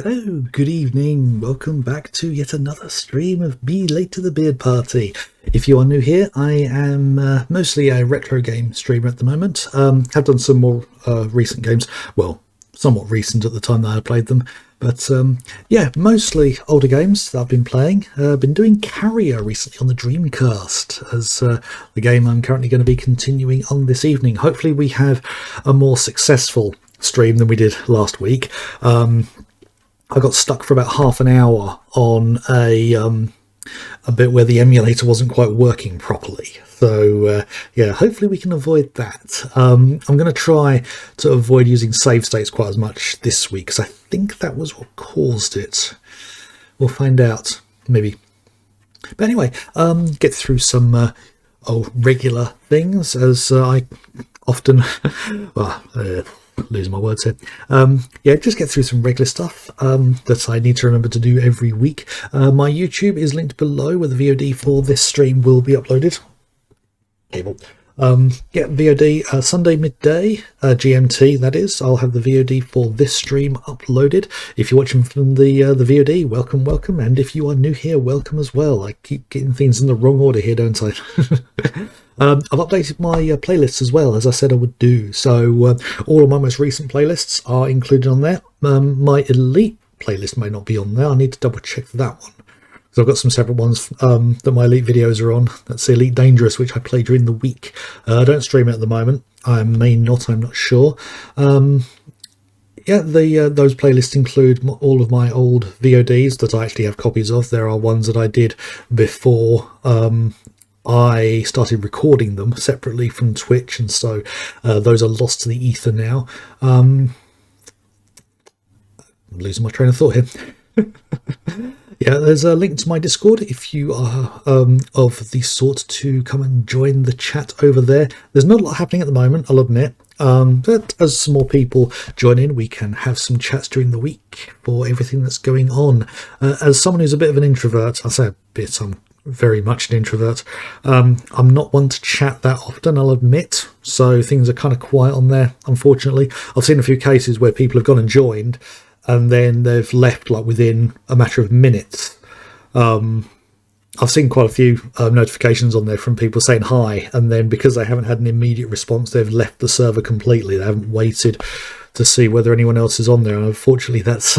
Hello, good evening. Welcome back to yet another stream of Be Late to the Beard Party. If you are new here, I am mostly a retro game streamer at the moment. Have done some more recent games. Well, somewhat recent at the time that I played them. But yeah, mostly older games that I've been playing. Been doing Carrier recently on the Dreamcast as the game I'm currently going to be continuing on this evening. Hopefully we have a more successful stream than we did last week. I got stuck for about half an hour on a bit where the emulator wasn't quite working properly. So yeah, hopefully we can avoid that. I'm going to try to avoid using save states quite as much this week because I think that was what caused it. We'll find out, maybe. But anyway, get through some regular things as I often... well, losing my words here. Yeah, just get through some regular stuff that I need to remember to do every week. My YouTube is linked below where the VOD for this stream will be uploaded. Cable. Get VOD Sunday midday, GMT that is. I'll have the VOD for this stream uploaded. If you're watching from the VOD, welcome. And if you are new here, welcome as well. I keep getting things in the wrong order here, don't I? I've updated my playlists as well, as I said I would do. So all of my most recent playlists are included on there. My Elite playlist may not be on there. I need to double check that one. So I've got some separate ones that my Elite videos are on. That's Elite Dangerous, which I play during the week. I don't stream it at the moment. I may not, I'm not sure. Yeah, those playlists include all of my old VODs that I actually have copies of. There are ones that I did before I started recording them separately from Twitch, and so those are lost to the ether now. I'm losing my train of thought here. Yeah, there's a link to my Discord if you are of the sort to come and join the chat over there. There's not a lot happening at the moment, I'll admit. But as some more people join in, we can have some chats during the week for everything that's going on. As someone who's a bit of an introvert, I say a bit, I'm very much an introvert. I'm not one to chat that often, I'll admit. So things are kind of quiet on there, unfortunately. I've seen a few cases where people have gone and joined, and then they've left like within a matter of minutes. I've seen quite a few notifications on there from people saying hi, and then because they haven't had an immediate response, they've left the server completely. They haven't waited to see whether anyone else is on there, and unfortunately that's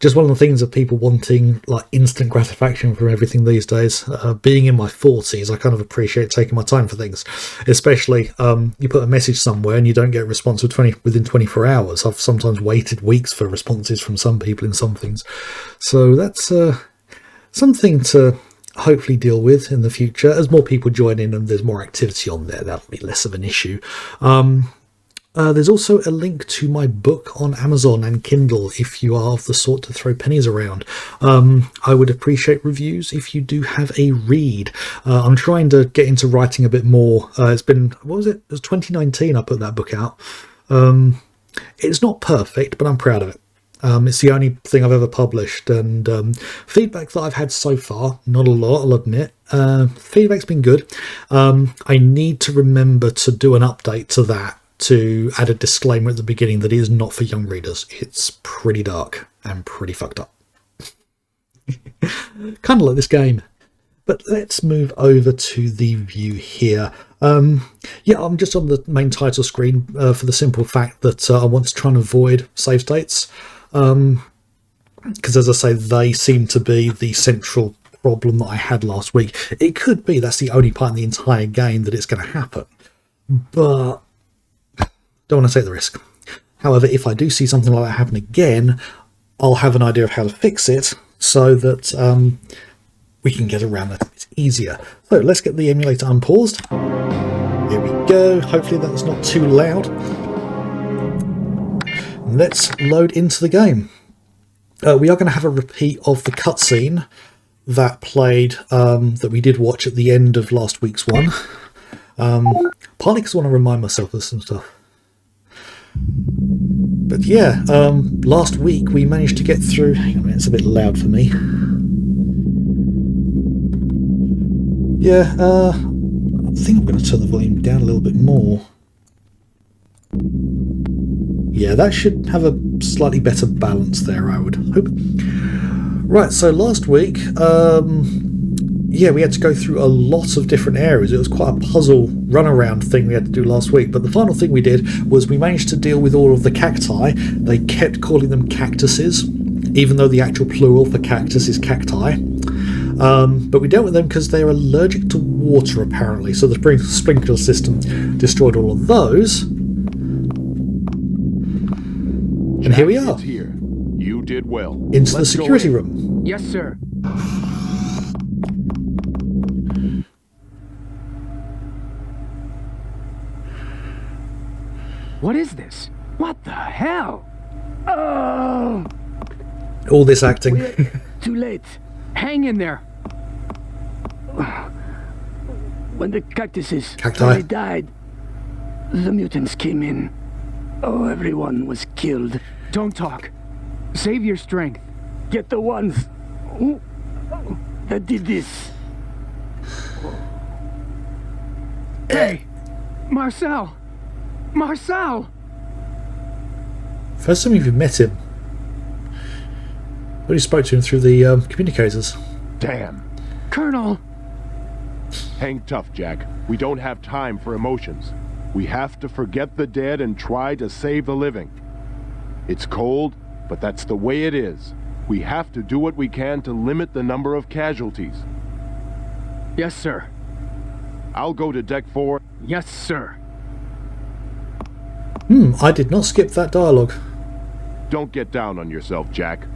just one of the things of people wanting like instant gratification from everything these days. Being in my 40s, I kind of appreciate taking my time for things, especially you put a message somewhere and you don't get a response within 24 hours. I've sometimes waited weeks for responses from some people in some things. So that's something to hopefully deal with in the future. As more people join in and there's more activity on there, that'll be less of an issue. There's also a link to my book on Amazon and Kindle if you are of the sort to throw pennies around. I would appreciate reviews if you do have a read. I'm trying to get into writing a bit more. It's been, what was it? It was 2019 I put that book out. It's not perfect, but I'm proud of it. It's the only thing I've ever published, and feedback that I've had so far, not a lot, I'll admit. Feedback's been good. I need to remember to do an update to that, to add a disclaimer at the beginning that it is not for young readers. It's pretty dark and pretty fucked up. Kind of like this game. But let's move over to the view here. Yeah, I'm just on the main title screen for the simple fact that I want to try and avoid save states. Because as I say, they seem to be the central problem that I had last week. It could be that's the only part in the entire game that it's going to happen. But don't want to take the risk. However, if I do see something like that happen again, I'll have an idea of how to fix it so that we can get around it. It's easier. So let's get the emulator unpaused. Here we go. Hopefully that's not too loud. Let's load into the game. We are going to have a repeat of the cutscene that played, that we did watch at the end of last week's one. Partly because I want to remind myself of some stuff. But yeah, last week we managed to get through... Hang on a minute, it's a bit loud for me. Yeah, I think I'm going to turn the volume down a little bit more. Yeah, that should have a slightly better balance there, I would hope. Right, so last week, yeah, we had to go through a lot of different areas. It was quite a puzzle runaround thing we had to do last week. But the final thing we did was we managed to deal with all of the cacti. They kept calling them cactuses, even though the actual plural for cactus is cacti. But we dealt with them because they're allergic to water, apparently. So the sprinkler system destroyed all of those. And here we are. Here. You did well. Into the security room. Yes, sir. What is this? What the hell? Oh! All this acting. Too late. Hang in there. When the cactuses finally died, the mutants came in. Oh, everyone was killed. Don't talk. Save your strength. Get the ones that did this. Hey! Marcel! Marcel! First time you've met him. But you spoke to him through the communicators. Damn. Colonel! Hang tough, Jack. We don't have time for emotions. We have to forget the dead and try to save the living. It's cold, but that's the way it is. We have to do what we can to limit the number of casualties. Yes, sir. I'll go to Deck 4. Yes, sir. I did not skip that dialogue. Don't get down on yourself, Jack.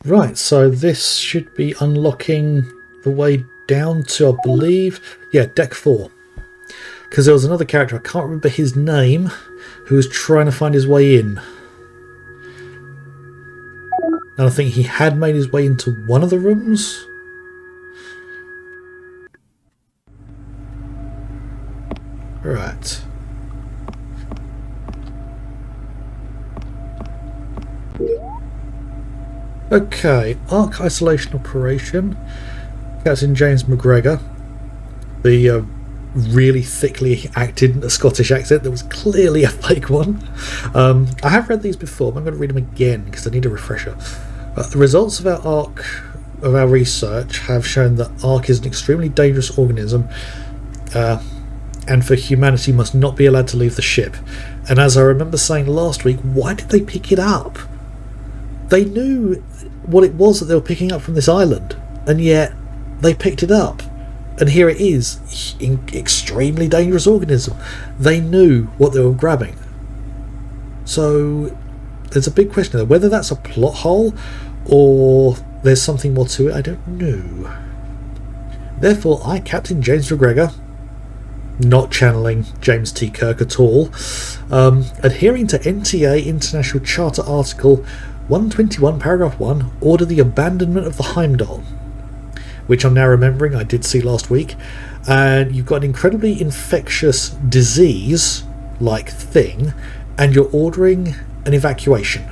Right, so this should be unlocking the way down to, I believe, yeah, Deck 4. Because there was another character, I can't remember his name, who was trying to find his way in. And I think he had made his way into one of the rooms. Right. Okay, Ark Isolation Operation. Captain James McGregor. The really thickly acted Scottish accent that was clearly a fake one. I have read these before, but I'm going to read them again because I need a refresher. The results of our research have shown that Ark is an extremely dangerous organism, and for humanity must not be allowed to leave the ship. And as I remember saying last week, why did they pick it up? They knew what it was that they were picking up from this island, and yet they picked it up. And here it is, an extremely dangerous organism. They knew what they were grabbing. So there's a big question there. Whether that's a plot hole or there's something more to it, I don't know. Therefore, I, Captain James McGregor, not channeling James T. Kirk at all, adhering to NTA International Charter Article 121, Paragraph 1, order the abandonment of the Heimdall, which I'm now remembering I did see last week, and you've got an incredibly infectious disease-like thing, and you're ordering an evacuation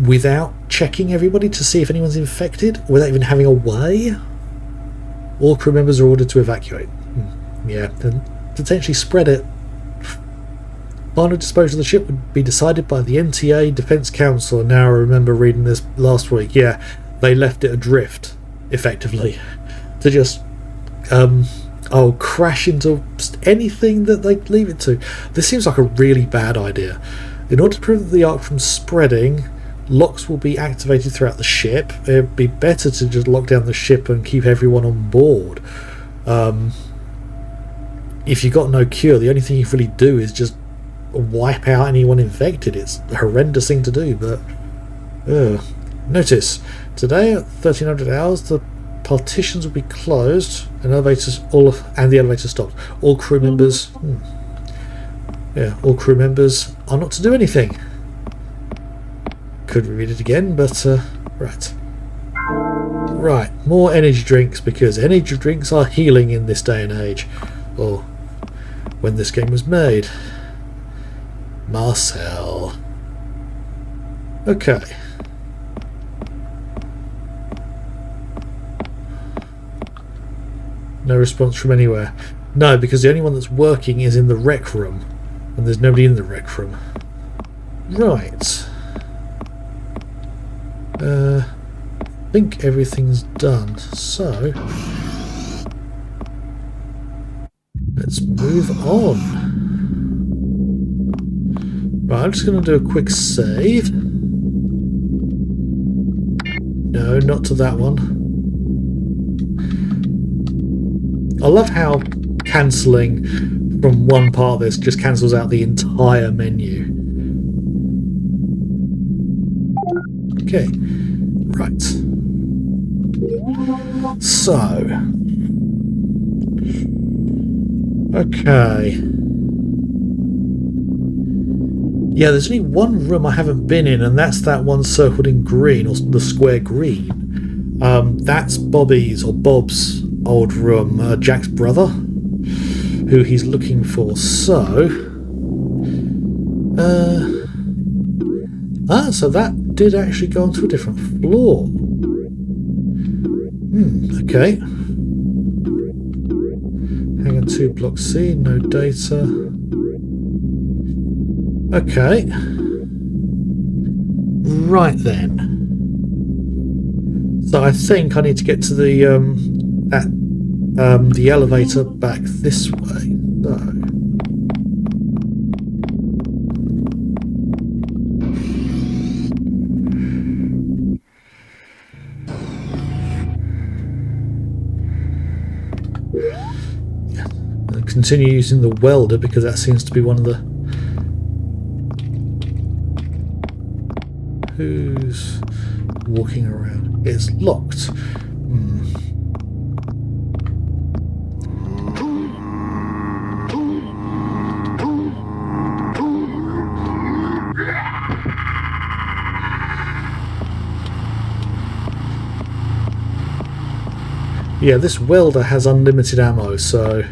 without checking everybody to see if anyone's infected, without even having a way. All crew members are ordered to evacuate. Yeah, then potentially spread it. Final disposal of the ship would be decided by the NTA Defence Council, and now I remember reading this last week. Yeah, they left it adrift, effectively, to just crash into anything that they leave it to. This seems like a really bad idea. In order to prevent the Ark from spreading, locks will be activated throughout the ship. It'd be better to just lock down the ship and keep everyone on board. If you've got no cure, the only thing you can really do is just wipe out anyone infected. It's a horrendous thing to do, but notice, today at 1300 hours the partitions will be closed and the elevator stopped. All crew members all crew members are not to do anything. Could read it again, but right, more energy drinks, because energy drinks are healing in this day and age, or when this game was made. Marcel. Okay. No response from anywhere. No, because the only one that's working is in the rec room. And there's nobody in the rec room. Right. I think everything's done. So let's move on. Right, I'm just going to do a quick save. No, not to that one. I love how cancelling from one part of this just cancels out the entire menu. Okay, right. So, okay. Yeah, there's only one room I haven't been in, and that's that one circled in green, or the square green. That's Bobby's, or Bob's, old room, Jack's brother, who he's looking for. So, so that did actually go onto a different floor. Okay. Hang on, 2 block C, no data. Okay. Right then. So I think I need to get to the the elevator back this way. So I'll continue using the welder because that seems to be one of the... Who's walking around? It's locked. Yeah, this welder has unlimited ammo, so...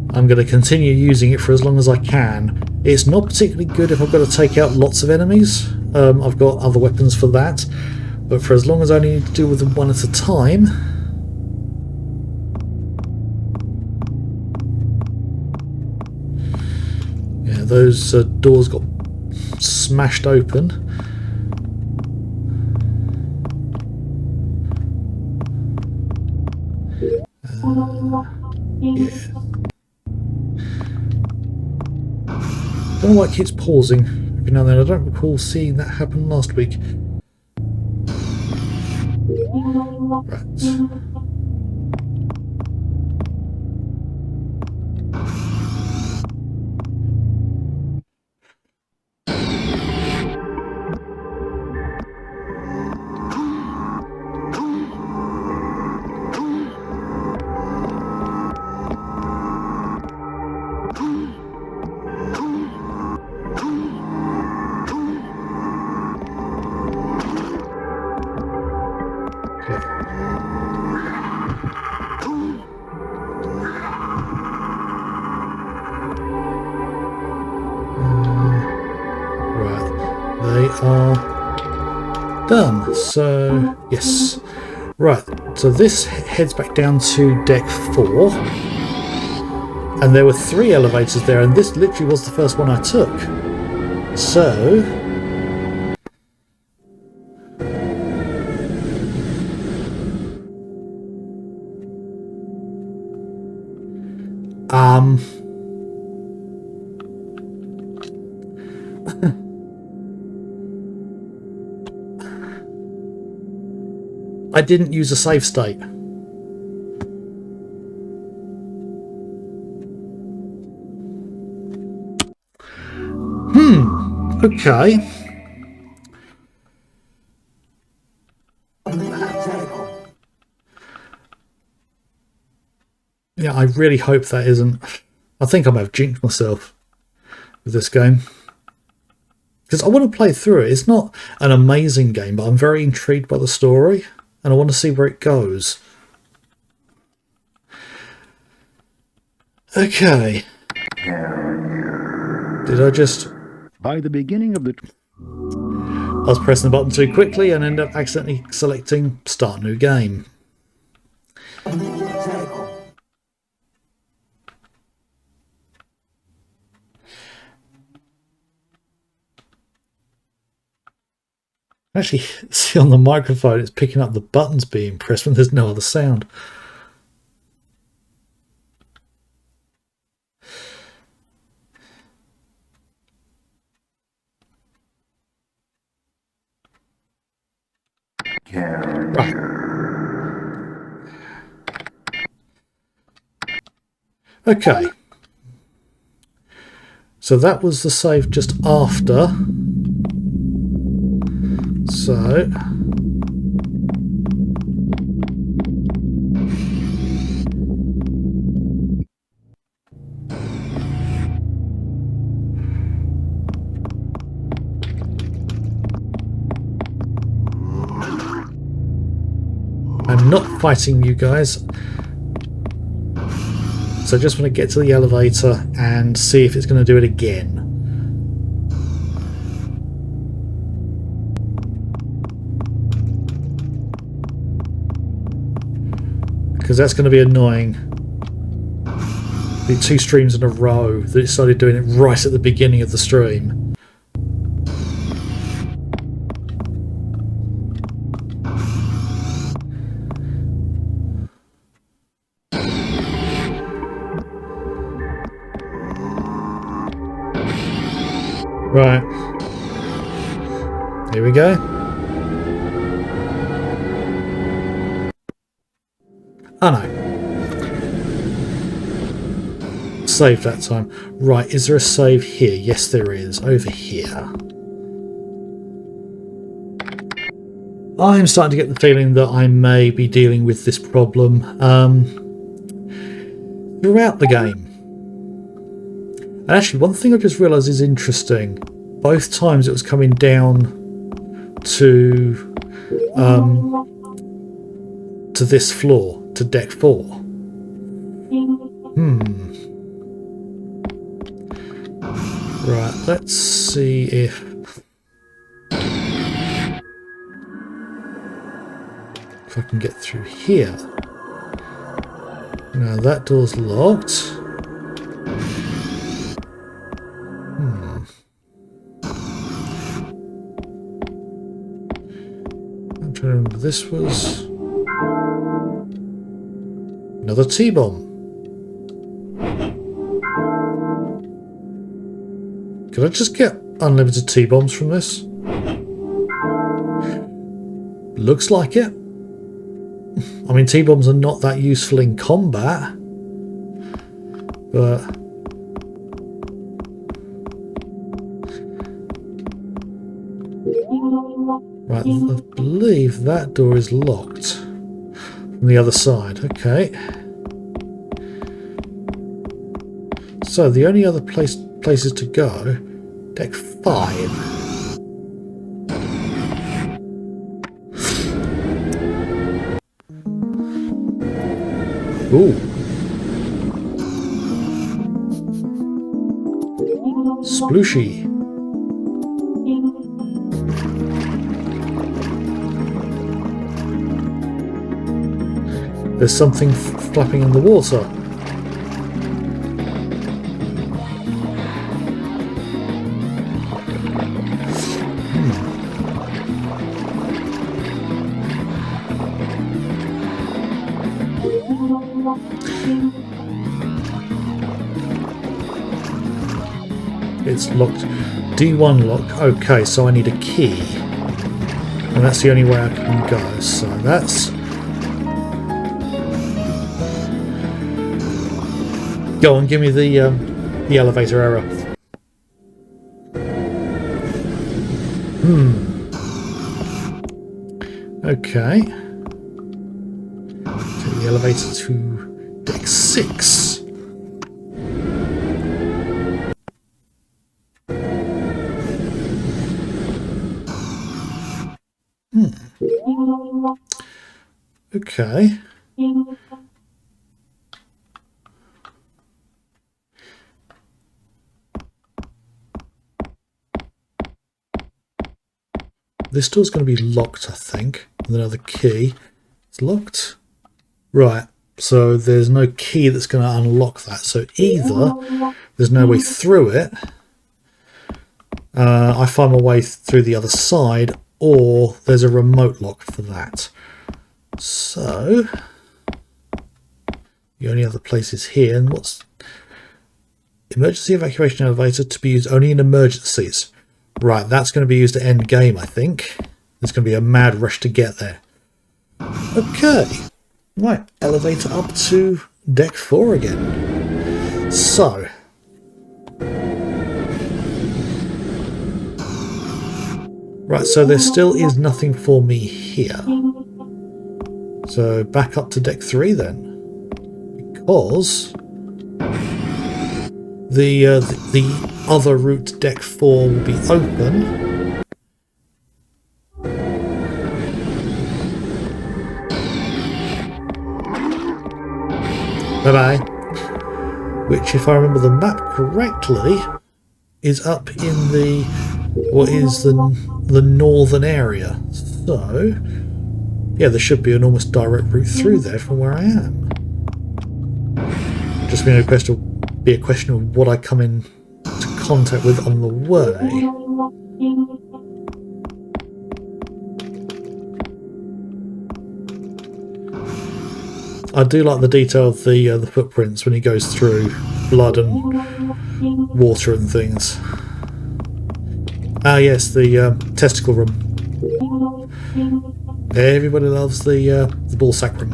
I'm going to continue using it for as long as I can. It's not particularly good if I've got to take out lots of enemies. I've got other weapons for that. But for as long as I only need to deal with them one at a time... Yeah, those doors got smashed open. Yeah. Don't know why it keeps pausing every now and then. I don't recall seeing that happen last week. Right. Done. So, yes. Right, so this heads back down to deck 4. And there were 3 elevators there, and this literally was the first one I took. So... I didn't use a save state. Okay. Yeah, I really hope that isn't... I think I might have jinxed myself with this game. Because I want to play through it. It's not an amazing game, but I'm very intrigued by the story. And I want to see where it goes. Okay. Did I just... By the beginning of the... I was pressing the button too quickly and ended up accidentally selecting Start New Game. Actually, see on the microphone, it's picking up the buttons being pressed when there's no other sound. Right. Okay. So that was the save just after. So I'm not fighting you guys. So I just want to get to the elevator and see if it's going to do it again. Because that's going to be annoying. The 2 streams in a row that it started doing it right at the beginning of the stream. Right. Here we go. Oh no. Save that time. Right, is there a save here? Yes, there is. Over here. I'm starting to get the feeling that I may be dealing with this problem throughout the game. And actually, one thing I just realised is interesting. Both times it was coming down to this floor, to deck 4. Right, let's see if I can get through here. Now that door's locked. I'm trying to remember, this was another T-bomb. Could I just get unlimited T-bombs from this? Looks like it. I mean, T-bombs are not that useful in combat, but right, I believe that door is locked from the other side. Okay. So the only other places to go, deck 5. Ooh. Splooshy. There's something flapping in the water. It's locked. D1 lock. Okay, so I need a key. And that's the only way I can go. So that's... Go on, give me the elevator error. Okay. Take the elevator to deck 6. Okay. this door's going to be locked, I think, with another key. It's locked. Right, so there's no key that's going to unlock that. So either there's no way through it, I find my way through the other side, or there's a remote lock for that. So the only other place is here. And what's emergency evacuation elevator to be used only in emergencies? Right, that's going to be used at end game, I think. There's going to be a mad rush to get there. Okay, right, elevator up to deck 4 again. So right, so there still is nothing for me here. So back up to deck 3 then, because the other route, deck 4, will be open. Bye-bye. Which, if I remember the map correctly, is up in the what is the northern area. So yeah, there should be an almost direct route through there from where I am. Just be a question of what I come in to contact with on the way. I do like the detail of the footprints when he goes through blood and water and things. Ah yes, the testicle room. Everybody loves the ball sack room.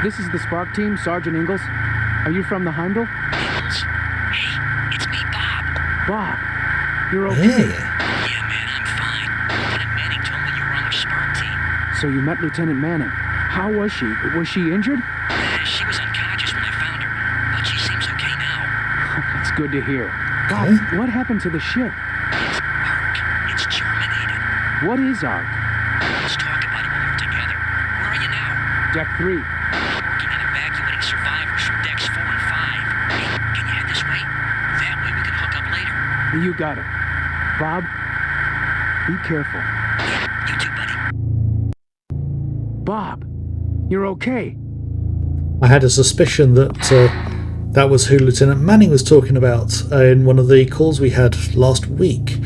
This is the Spark team, Sergeant Ingalls. Are you from the Heimdall? Ingalls? Hey, it's me, Bob. Bob, you're okay? Yeah, man, I'm fine. Lieutenant Manning told me you were on the Spark team. So you met Lieutenant Manning. How was she? Was she injured? She was unconscious when I found her, but she seems okay now. That's good to hear. Bob, what happened to the ship? It's Ark. It's germinated. What is Ark? Let's talk about it when we're together. Where are you now? Deck 3. Working on evacuating survivors from decks 4 and 5. Hey, can you head this way? That way we can hook up later. You got it. Bob, be careful. Yeah, you too, buddy. Bob, you're okay. I had a suspicion that that was who Lieutenant Manning was talking about in one of the calls we had last week.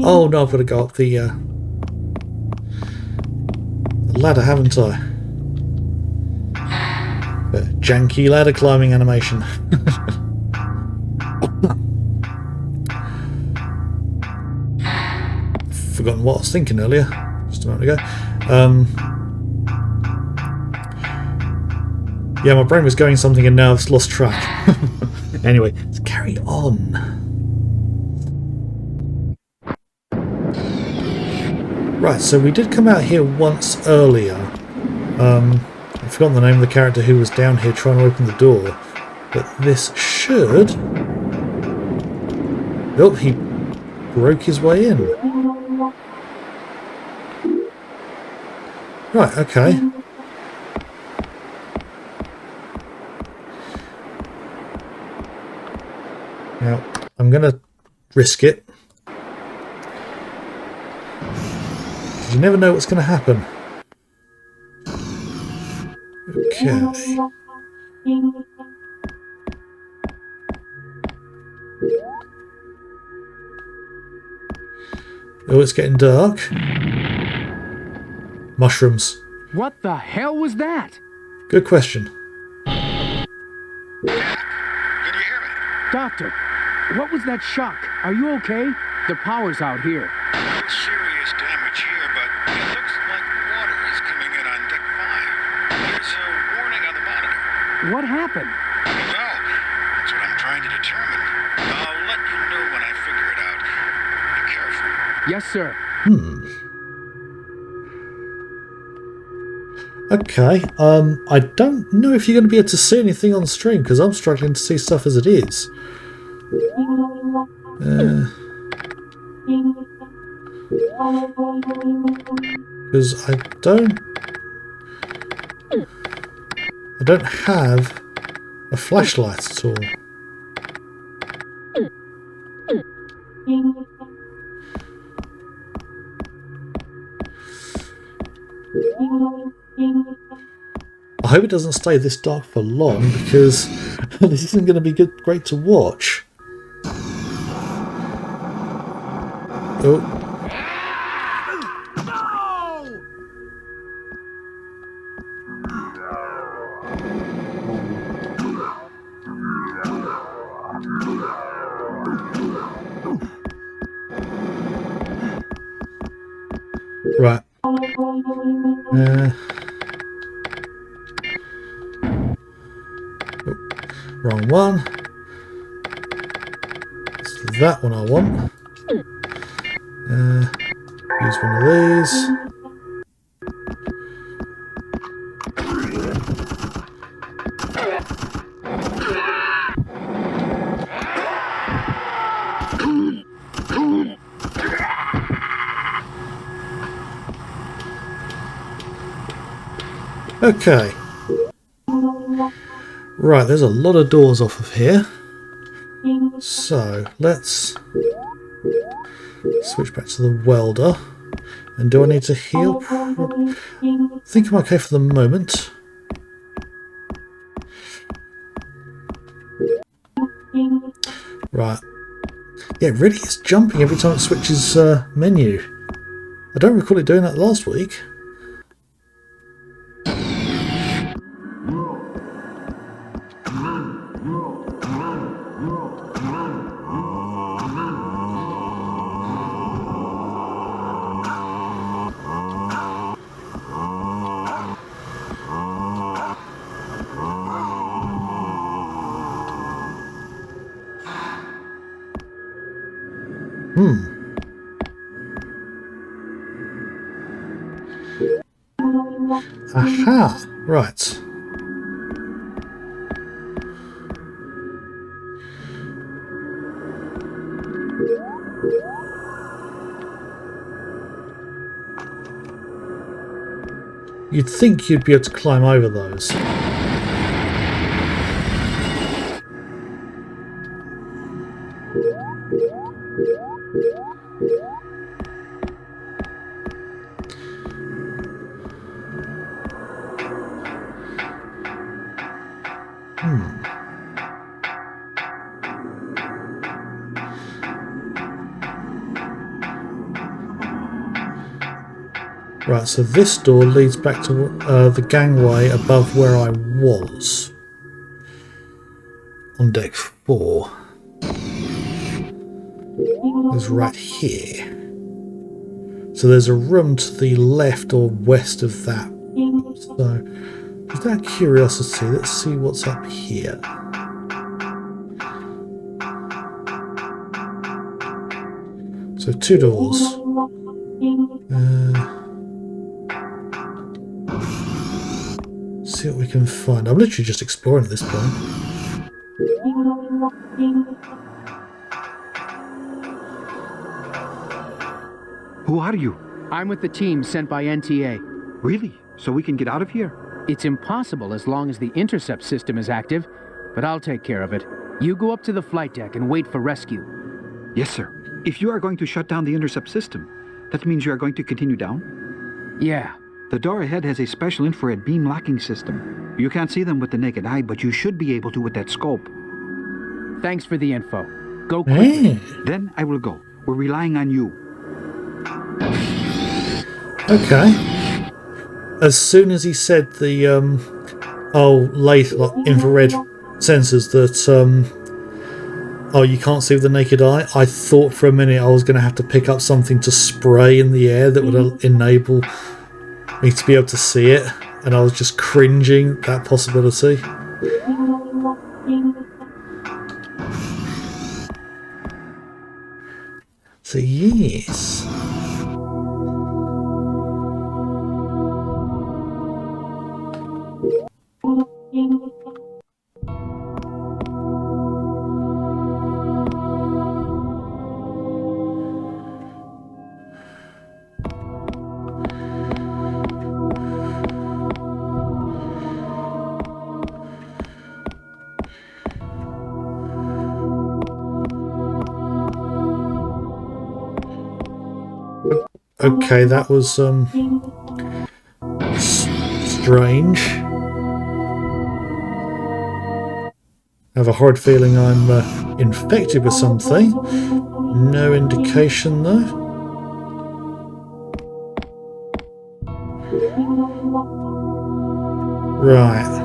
Oh no, I've got to go up the ladder, haven't I? The janky ladder climbing animation. Forgotten what I was thinking earlier, just a moment ago. Yeah, my brain was going something and now I've lost track. Anyway, let's carry on. Right, so we did come out here once earlier. I've forgotten the name of the character who was down here trying to open the door. But this should... Oh, he broke his way in. Right, okay. Now, I'm going to risk it. You never know what's going to happen. Okay. Oh, it's getting dark. Mushrooms. What the hell was that? Good question. Can you hear me? Doctor, what was that shock? Are you okay? The power's out here. No serious damage here, but it looks like water is coming in on deck 5. There's a warning on the monitor. What happened? I don't know. That's what I'm trying to determine. I'll let you know when I figure it out. Be careful. Yes, sir. Okay, I don't know if you're going to be able to see anything on stream because I'm struggling to see stuff as it is. Because I don't have a flashlight at all. I hope it doesn't stay this dark for long because this isn't going to be great to watch. Oh. Right. Wrong one. It's that one I want. Use one of these. Okay. Right, there's a lot of doors off of here. So, let's switch back to the welder. And do I need to heal? I think I'm okay for the moment. Right. Yeah, it really is jumping every time it switches menu. I don't recall it doing that last week. Aha! Right. You'd think you'd be able to climb over those. Right, so this door leads back to the gangway above where I was. On deck 4. It's right here. So there's a room to the left or west of that. So, just out of curiosity, let's see what's up here. So 2 doors. See what we can find. I'm literally just exploring at this point. Who are you? I'm with the team sent by NTA. Really? So we can get out of here? It's impossible as long as the intercept system is active, but I'll take care of it. You go up to the flight deck and wait for rescue. Yes, sir. If you are going to shut down the intercept system, that means you are going to continue down? Yeah. The door ahead has a special infrared beam locking system. You can't see them with the naked eye, but you should be able to with that scope. Thanks for the info. Go quickly. Hey. Then I will go. We're relying on you. Okay. As soon as he said the infrared sensors that oh, you can't see with the naked eye, I thought for a minute I was going to have to pick up something to spray in the air that would enable me to be able to see it, and I was just cringing at that possibility. So yes. Okay, that was strange. I have a horrid feeling I'm infected with something. No indication though. Right.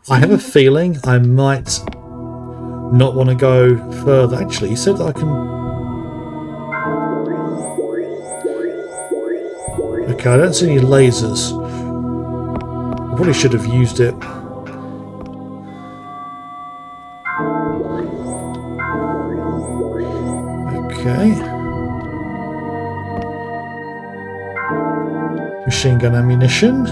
I have a feeling I might not want to go further. Actually, he said that I can... Okay, I don't see any lasers. I probably should have used it. Okay. Machine gun ammunition.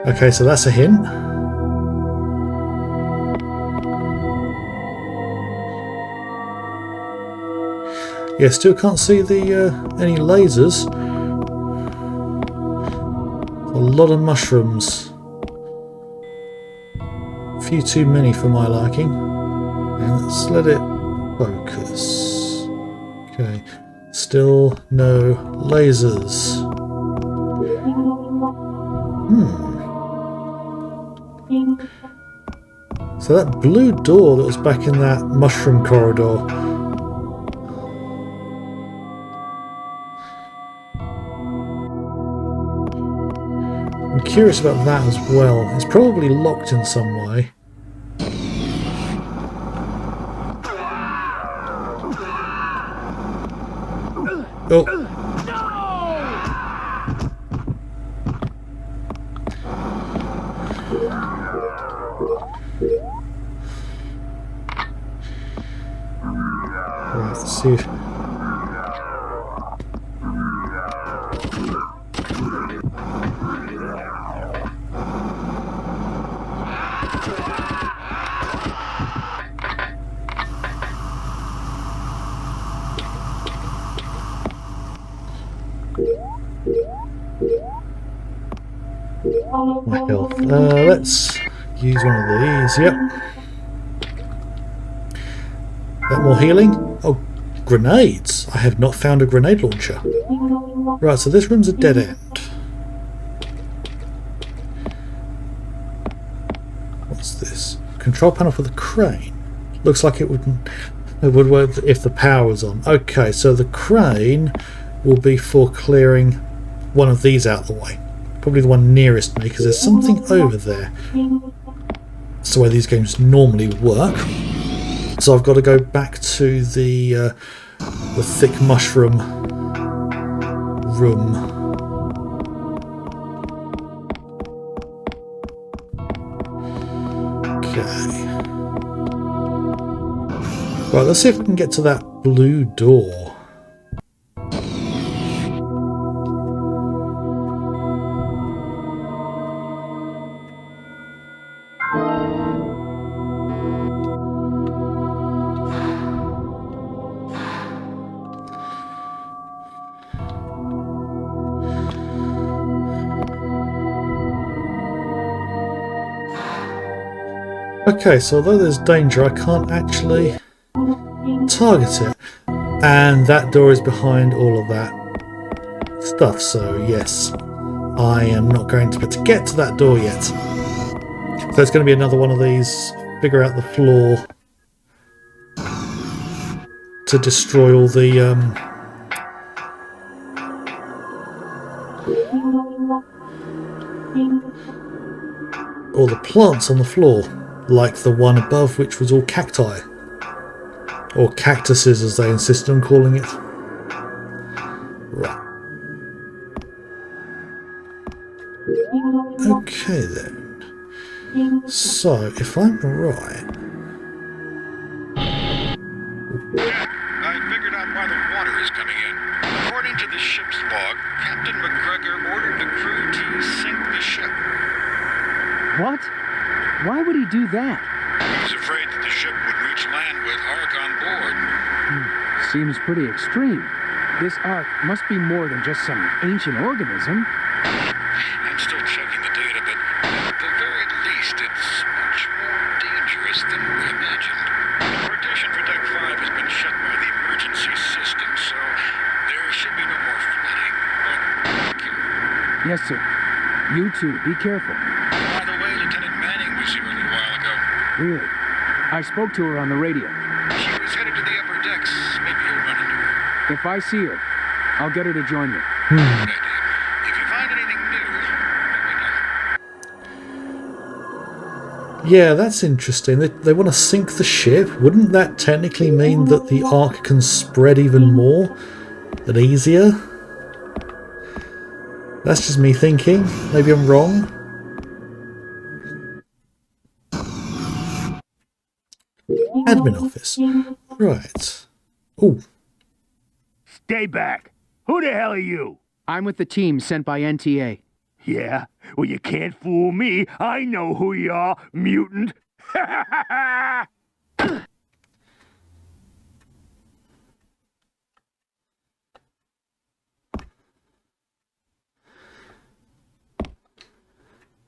Okay, so that's a hint. Yeah, still can't see the any lasers. A lot of mushrooms. A few too many for my liking. And let's let it focus. Okay, still no lasers. So that blue door that was back in that mushroom corridor. I'm curious about that as well. It's probably locked in some way. Oh. Right, let's see. My health. Let's use one of these. Yep. That more healing? Oh, grenades. I have not found a grenade launcher. Right, so this room's a dead end. What's this? Control panel for the crane. Looks like it would work if the power was on. Okay, so the crane will be for clearing one of these out of the way. Probably the one nearest me, because there's something over there. That's the way these games normally work. So I've got to go back to the thick mushroom room. Okay. Right, let's see if we can get to that blue door. Okay, so although there's danger, I can't actually target it. And that door is behind all of that stuff, so yes, I am not going to be able to get to that door yet. So it's going to be another one of these, figure out the floor to destroy all the plants on the floor. Like the one above, which was all cacti. Or cactuses, as they insist on calling it. Right. Okay then. So, if I'm right... I figured out why the water is coming in. According to the ship's log, Captain McGregor ordered the crew to sink the ship. What? Why would he do that? He was afraid that the ship would reach land with Ark on board. Seems pretty extreme. This Ark must be more than just some ancient organism. I'm still checking the data, but at the very least, it's much more dangerous than we imagined. The partition for Deck 5 has been shut by the emergency system, so there should be no more flooding, but be careful. Yes, sir. You too, be careful. By the way, Lieutenant Manning was here a little while ago. Really? I spoke to her on the radio. She was headed to the upper decks. Maybe you'll run into her. If I see her, I'll get her to join me. Good idea. If you find anything new, let me know. Yeah, that's interesting. They want to sink the ship. Wouldn't that technically mean that the arc can spread even more and easier? That's just me thinking. Maybe I'm wrong. Admin office. Right. Oh. Stay back. Who the hell are you? I'm with the team sent by NTA. Yeah? Well, you can't fool me. I know who you are, mutant.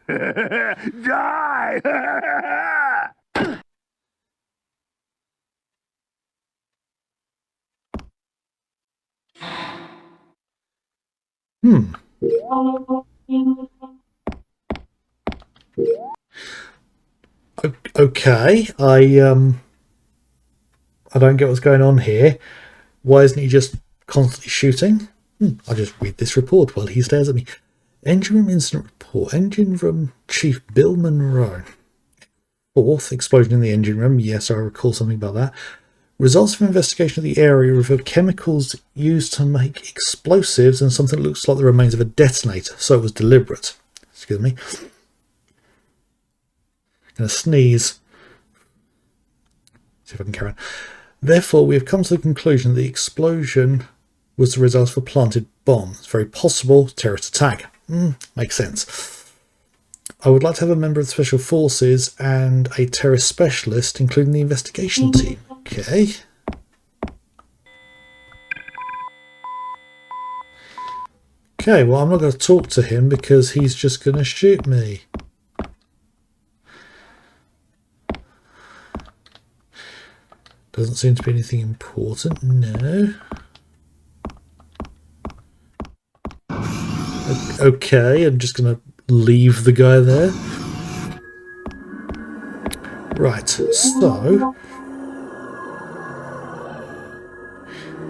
Die! Okay, I don't get what's going on here. Why isn't he just constantly shooting? I'll just read this report while he stares at me. Engine room incident report. Engine room Chief Bill Monroe. Fourth, explosion in the engine room. Yes, I recall something about that. Results of investigation of the area revealed chemicals used to make explosives and something that looks like the remains of a detonator, so it was deliberate. Excuse me. I'm going to sneeze. See if I can carry on. Therefore, we have come to the conclusion that the explosion was the result of a planted bomb. It's very possible terrorist attack. Makes sense. I would like to have a member of the Special Forces and a terrorist specialist, including the investigation team. Okay. Okay, well, I'm not going to talk to him because he's just going to shoot me. Doesn't seem to be anything important, no. Okay, I'm just going to leave the guy there. Right, so...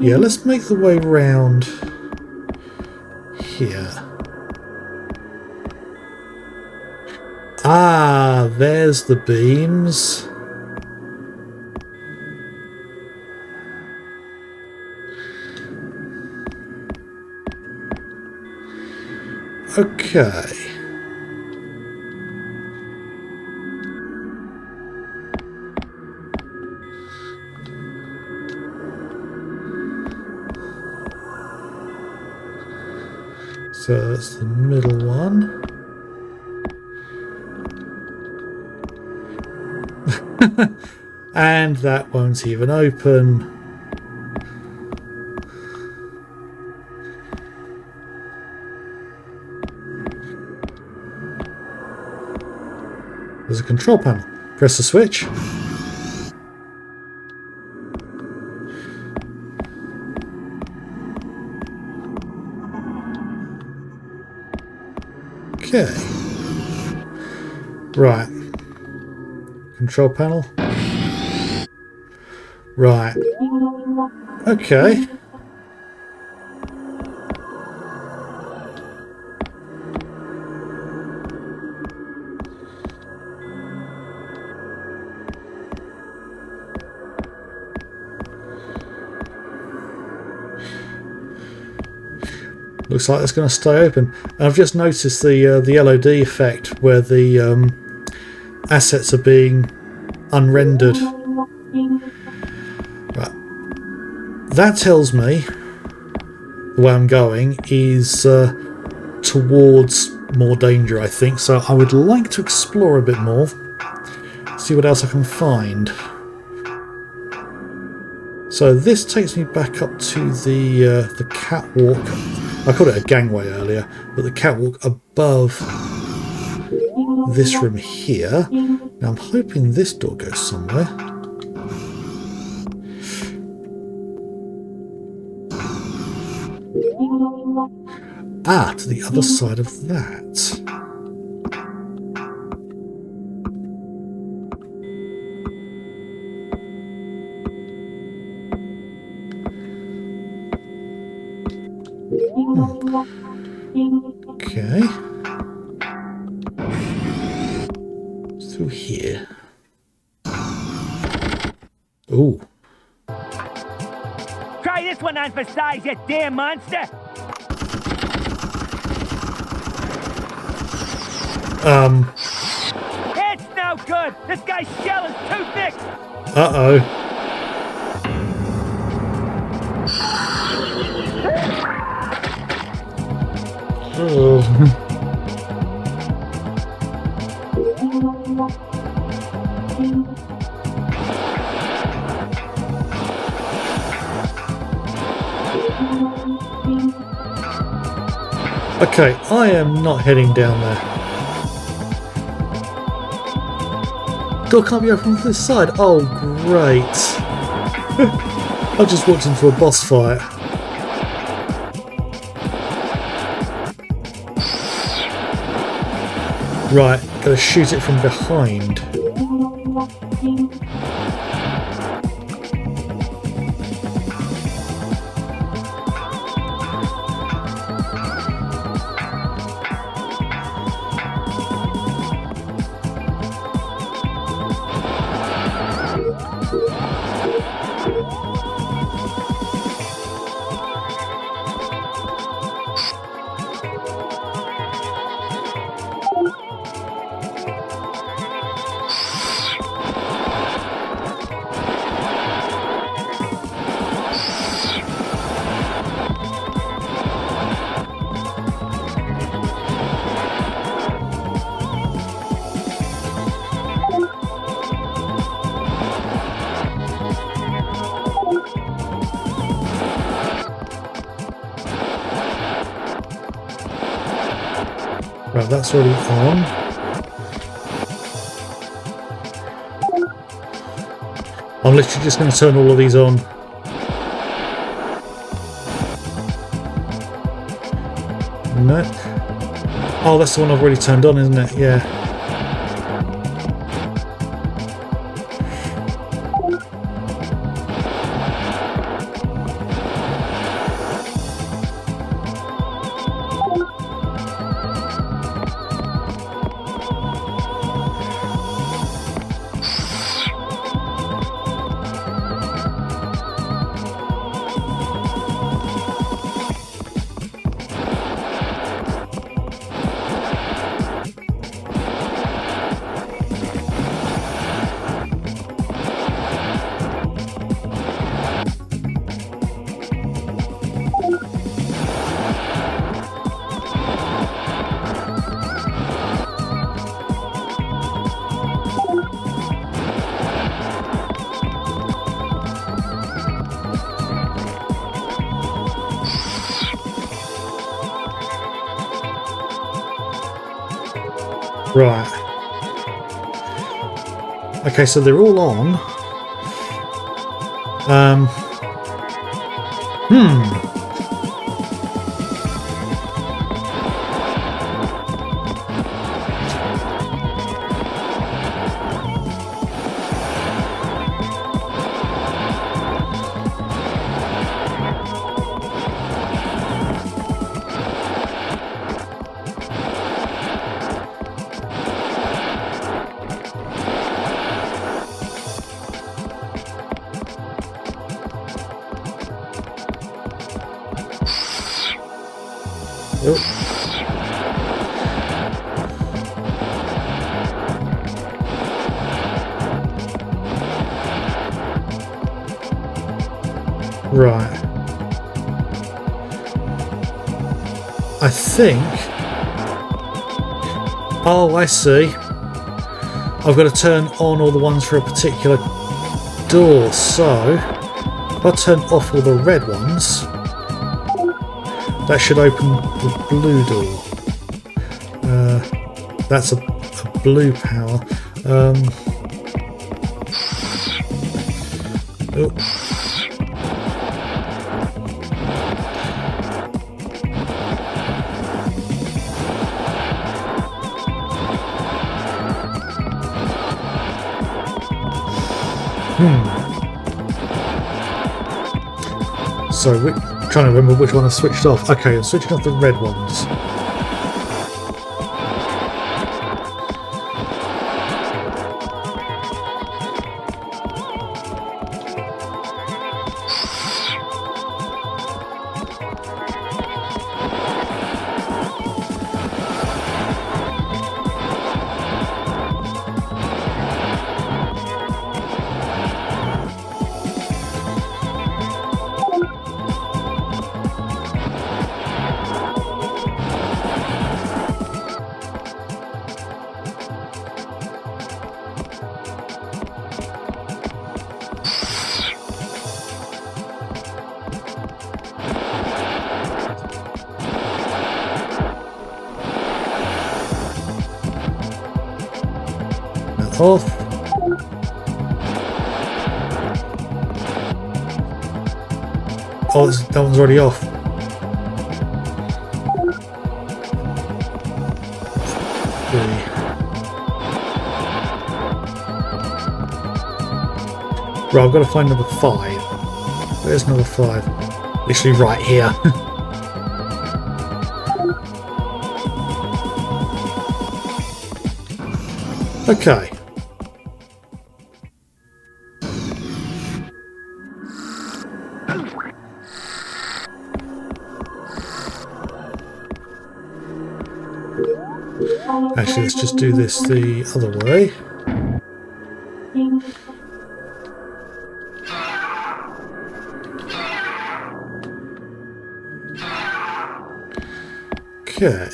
yeah, let's make the way round here. Ah, there's the beams. Okay. So that's the middle one. And that won't even open. There's a control panel. Press the switch. Okay. Right. Control panel. Right. Okay. Looks like it's going to stay open. And I've just noticed the LOD effect where the assets are being unrendered. Right. That tells me the way I'm going is towards more danger, I think. So I would like to explore a bit more. See what else I can find. So this takes me back up to the catwalk. I called it a gangway earlier, but the catwalk above this room here. Now I'm hoping this door goes somewhere. Ah, to the other side of that. Okay. Through here. Ooh. Try this one on for size, you damn monster! It's no good! This guy's shell is too thick! Uh-oh. Oh. Okay, I am not heading down there. Door can't be opened from this side. Oh, great. I just walked into a boss fight. Right, gotta shoot it from behind. Right, that's already on. I'm literally just going to turn all of these on. Nope. Oh, that's the one I've already turned on, isn't it? Yeah. Right. Okay, so they're all on. Right. I think... Oh, I see. I've got to turn on all the ones for a particular door, so... If I turn off all the red ones, that should open the blue door. That's a blue power. Oh. So we're trying to remember which one I switched off. Okay, I'm switching off the red ones. Off. Oh, that one's already off. Right, I've got to find number 5. Where's number 5? Literally right here. Okay. Actually, let's just do this the other way. Okay.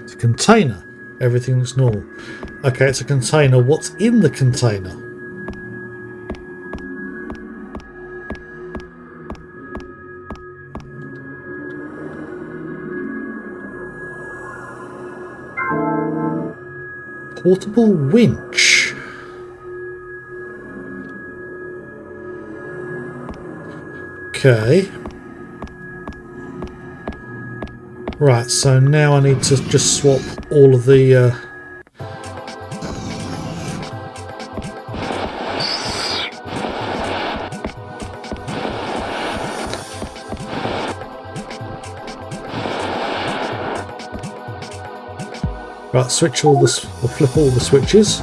It's a container. Everything looks normal. Okay, it's a container. What's in the container? Portable winch. Okay. Right, so now I need to just swap all of the right, switch all the or flip all the switches.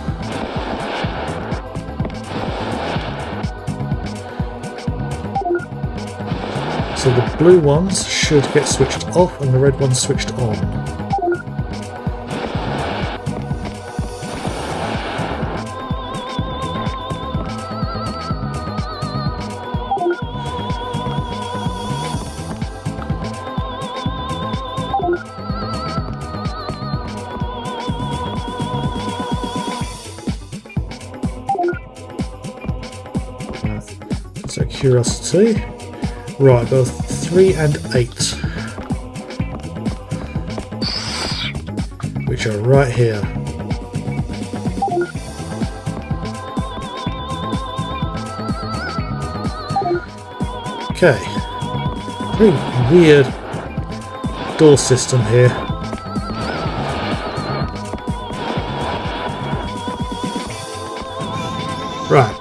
So the blue ones should get switched off and the red ones switched on. So curiosity. Right, both 3 and 8, which are right here. Okay, very weird door system here. Right.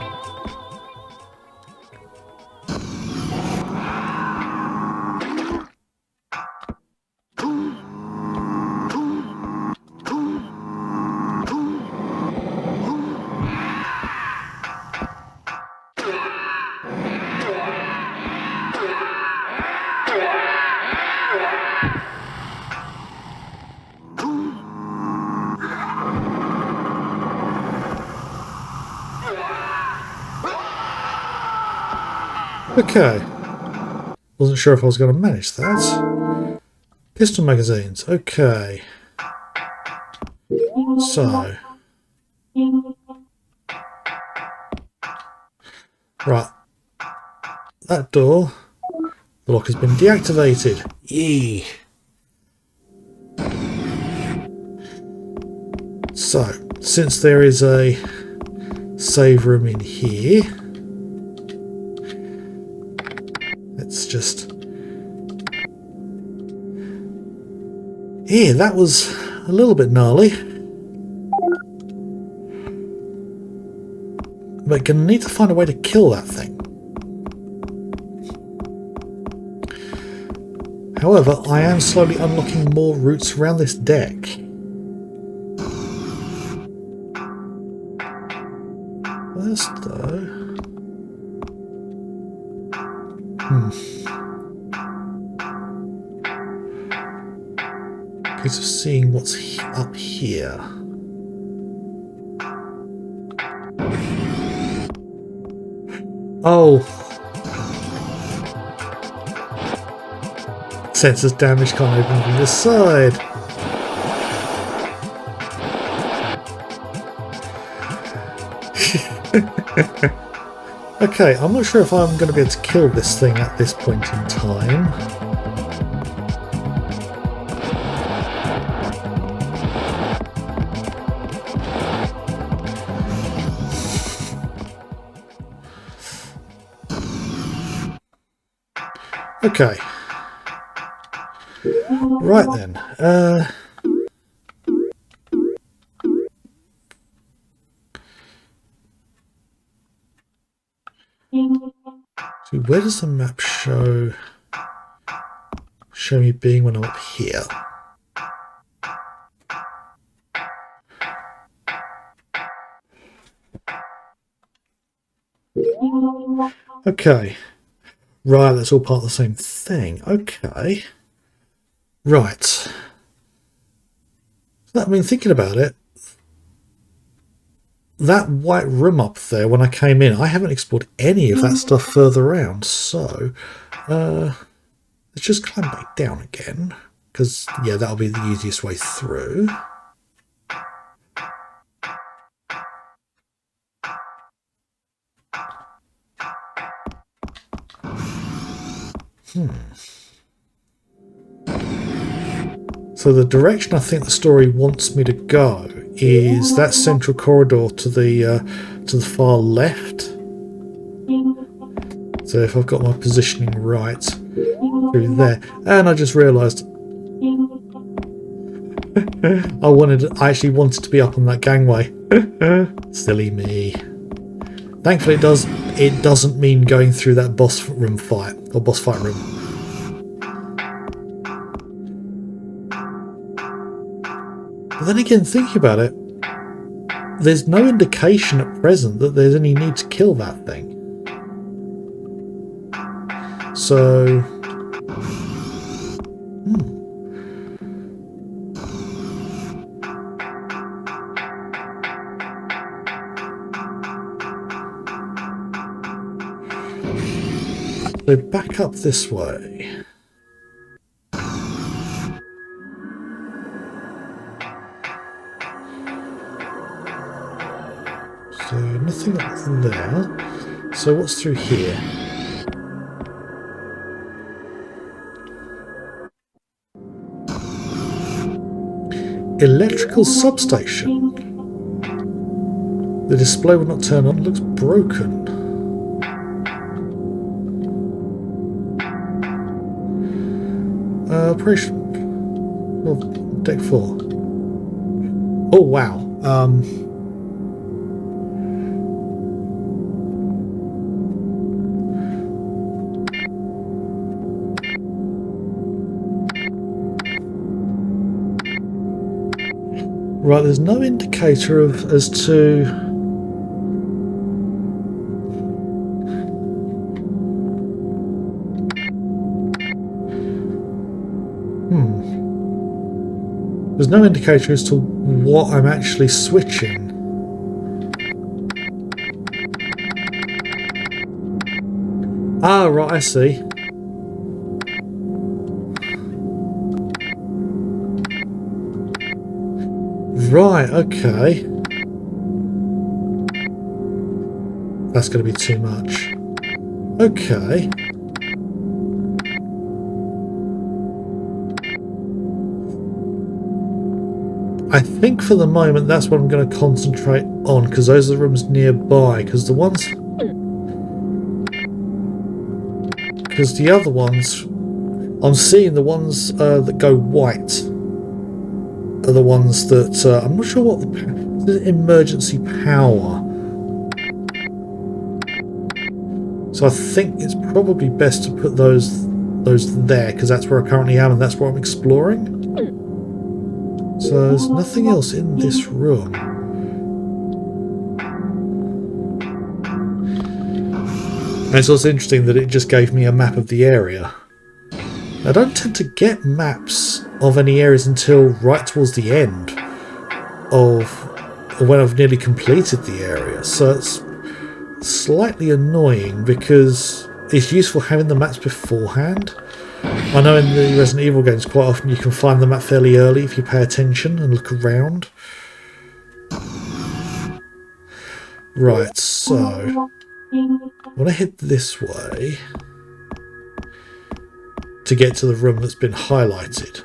Okay, wasn't sure if I was going to manage that. Pistol magazines, okay. So, right, that door. The lock has been deactivated. Yee. So, since there is a save room in here, let's just... Yeah, that was a little bit gnarly. But gonna need to find a way to kill that thing. However, I am slowly unlocking more routes around this deck. First though... Case of seeing what's up here. Oh! Sensors damage can't open from this side. Okay, I'm not sure if I'm going to be able to kill this thing at this point in time. Okay. Right then. So where does the map show me being when I'm up here? Okay. Right, that's all part of the same thing. Okay. Right. I mean, thinking about it, that white room up there, when I came in, I haven't explored any of that stuff further around. So, let's just climb back down again. Because, yeah, that'll be the easiest way through. So the direction I think the story wants me to go is that central corridor to the far left. So if I've got my positioning right through there, and I just realised I actually wanted to be up on that gangway. Silly me. Thankfully, it doesn't mean going through that boss fight room. But then again, thinking about it, there's no indication at present that there's any need to kill that thing. So... So back up this way. So nothing up there. So what's through here? Electrical substation. The display will not turn on. It looks broken. Operation. Oh, deck 4. Oh wow. Right, there's no indicator as to there's no indicator as to what I'm actually switching. Ah, right, I see. Right, okay. That's going to be too much. Okay. I think for the moment that's what I'm going to concentrate on, because those are the rooms nearby, because the other ones, I'm seeing the ones that go white are the ones that, I'm not sure what the emergency power. So I think it's probably best to put those there, because that's where I currently am and that's where I'm exploring. So there's nothing else in this room. And it's also interesting that it just gave me a map of the area. I don't tend to get maps of any areas until right towards the end of when I've nearly completed the area. So it's slightly annoying because it's useful having the maps beforehand. I know in the Resident Evil games quite often you can find the map fairly early if you pay attention and look around. Right, so I want to head this way to get to the room that's been highlighted.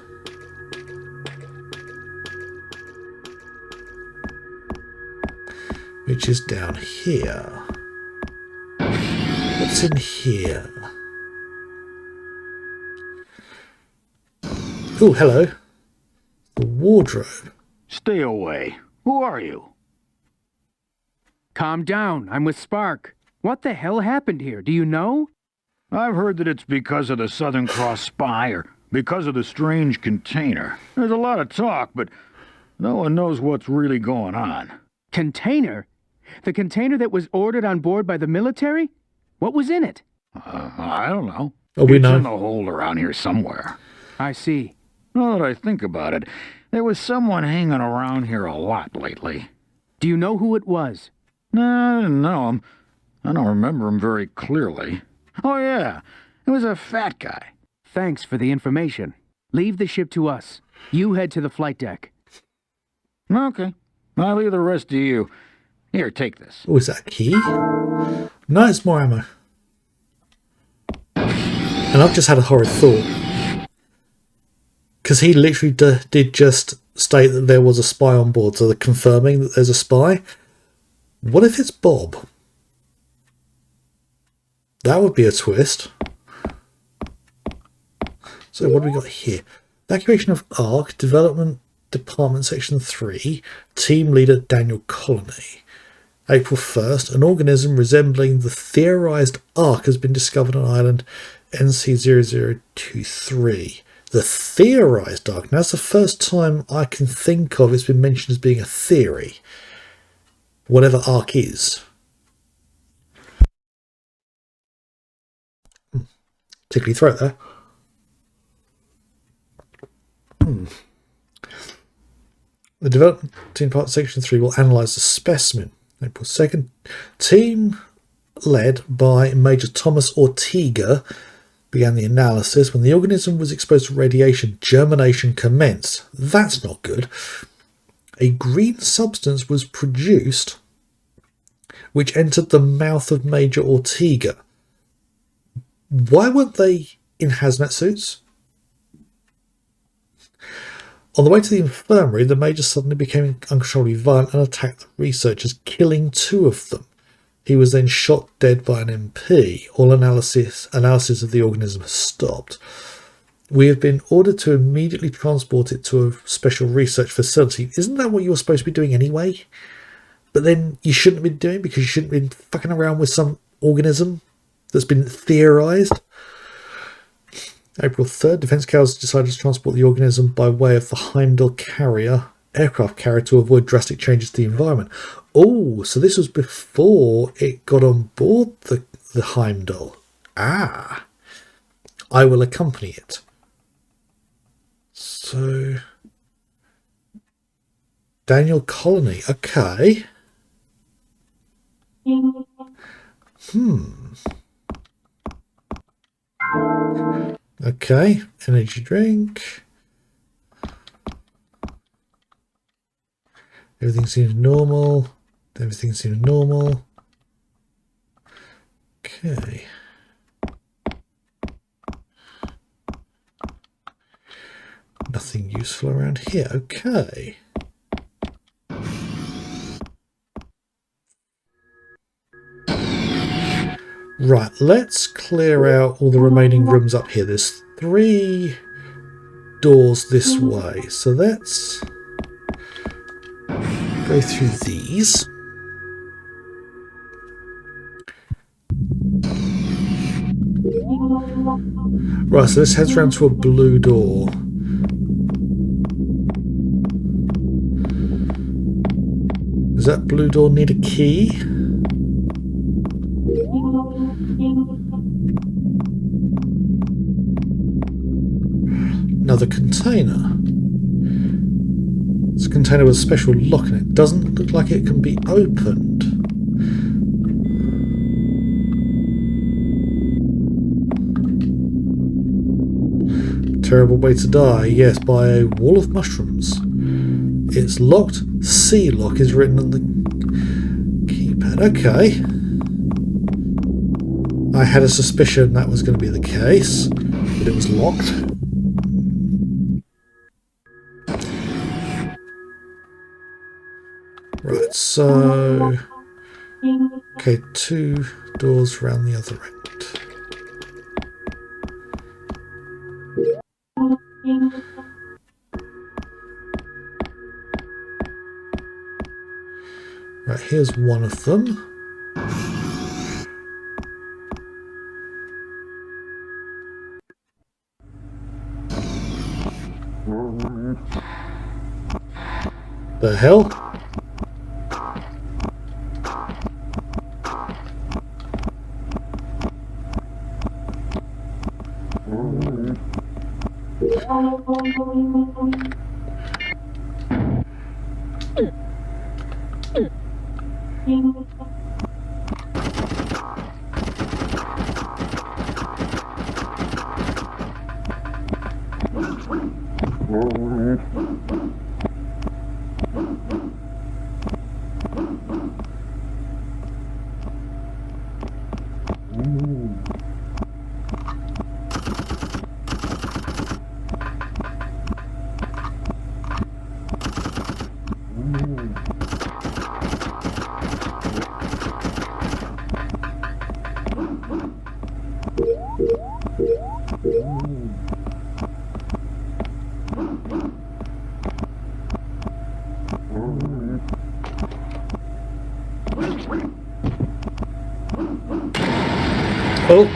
Which is down here. What's in here? Oh, hello. The wardrobe. Stay away. Who are you? Calm down. I'm with Spark. What the hell happened here? Do you know? I've heard that it's because of the Southern Cross spy or because of the strange container. There's a lot of talk, but no one knows what's really going on. Container? The container that was ordered on board by the military? What was in it? I don't know. Oh, we It's know. in the hold around here somewhere. I see. Now that I think about it, there was someone hanging around here a lot lately. Do you know who it was? No, I didn't know him. I don't remember him very clearly. Oh yeah, it was a fat guy. Thanks for the information. Leave the ship to us. You head to the flight deck. Okay, I'll leave the rest to you. Here, take this. Oh, is that a key? No, it's more ammo. And I've just had a horrid thought. Because he literally did just state that there was a spy on board, so they're confirming that there's a spy. What if it's Bob? That would be a twist. So what do we got here? Evacuation of ARC, Development Department Section 3, Team Leader Daniel Colony. April 1st, an organism resembling the theorized ARC has been discovered on island NC0023. The theorized ARC. Now, that's the first time I can think of it's been mentioned as being a theory. Whatever ARC is. Tickly throat there. The development team part section 3 will analyse the specimen. April 2nd. Team led by Major Thomas Ortega began the analysis. When the organism was exposed to radiation, germination commenced. That's not good. A green substance was produced which entered the mouth of Major Ortega. Why weren't they in hazmat suits? On the way to the infirmary, the Major suddenly became uncontrollably violent and attacked the researchers, killing 2 of them. He was then shot dead by an MP. All analysis of the organism has stopped. We have been ordered to immediately transport it to a special research facility. Isn't that what you were supposed to be doing anyway? But then you shouldn't have been doing because you shouldn't have been fucking around with some organism that's been theorized. April 3rd, Defence Council decided to transport the organism by way of the Heimdall aircraft carrier to avoid drastic changes to the environment. Oh, so this was before it got on board the Heimdall. Ah, I will accompany it. So, Daniel Colony, okay. Okay, energy drink. Everything seems normal. Everything seems normal. Okay. Nothing useful around here. Okay. Right, let's clear out all the remaining rooms up here. There's 3 doors this way, so let's go through these. Right, so this heads round to a blue door. Does that blue door need a key? Another container. It's a container with a special lock in it. Doesn't look like it can be opened. Terrible way to die. Yes, by a wall of mushrooms. It's locked. C-lock is written on the keypad. Okay. I had a suspicion that was going to be the case, but it was locked. Right, so... Okay, 2 doors around the other end. Right, here's one of them. The hell? Oh.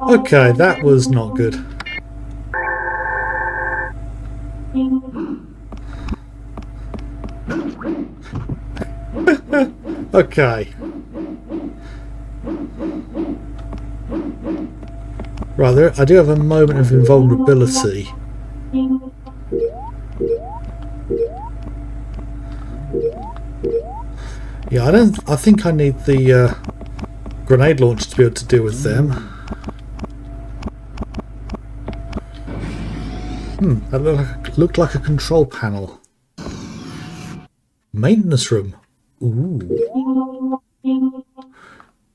Okay, that was not good. Okay. Right, there, I do have a moment of invulnerability. Yeah, I think I need the grenade launcher to be able to deal with them. That looked like a control panel. Maintenance room. Ooh.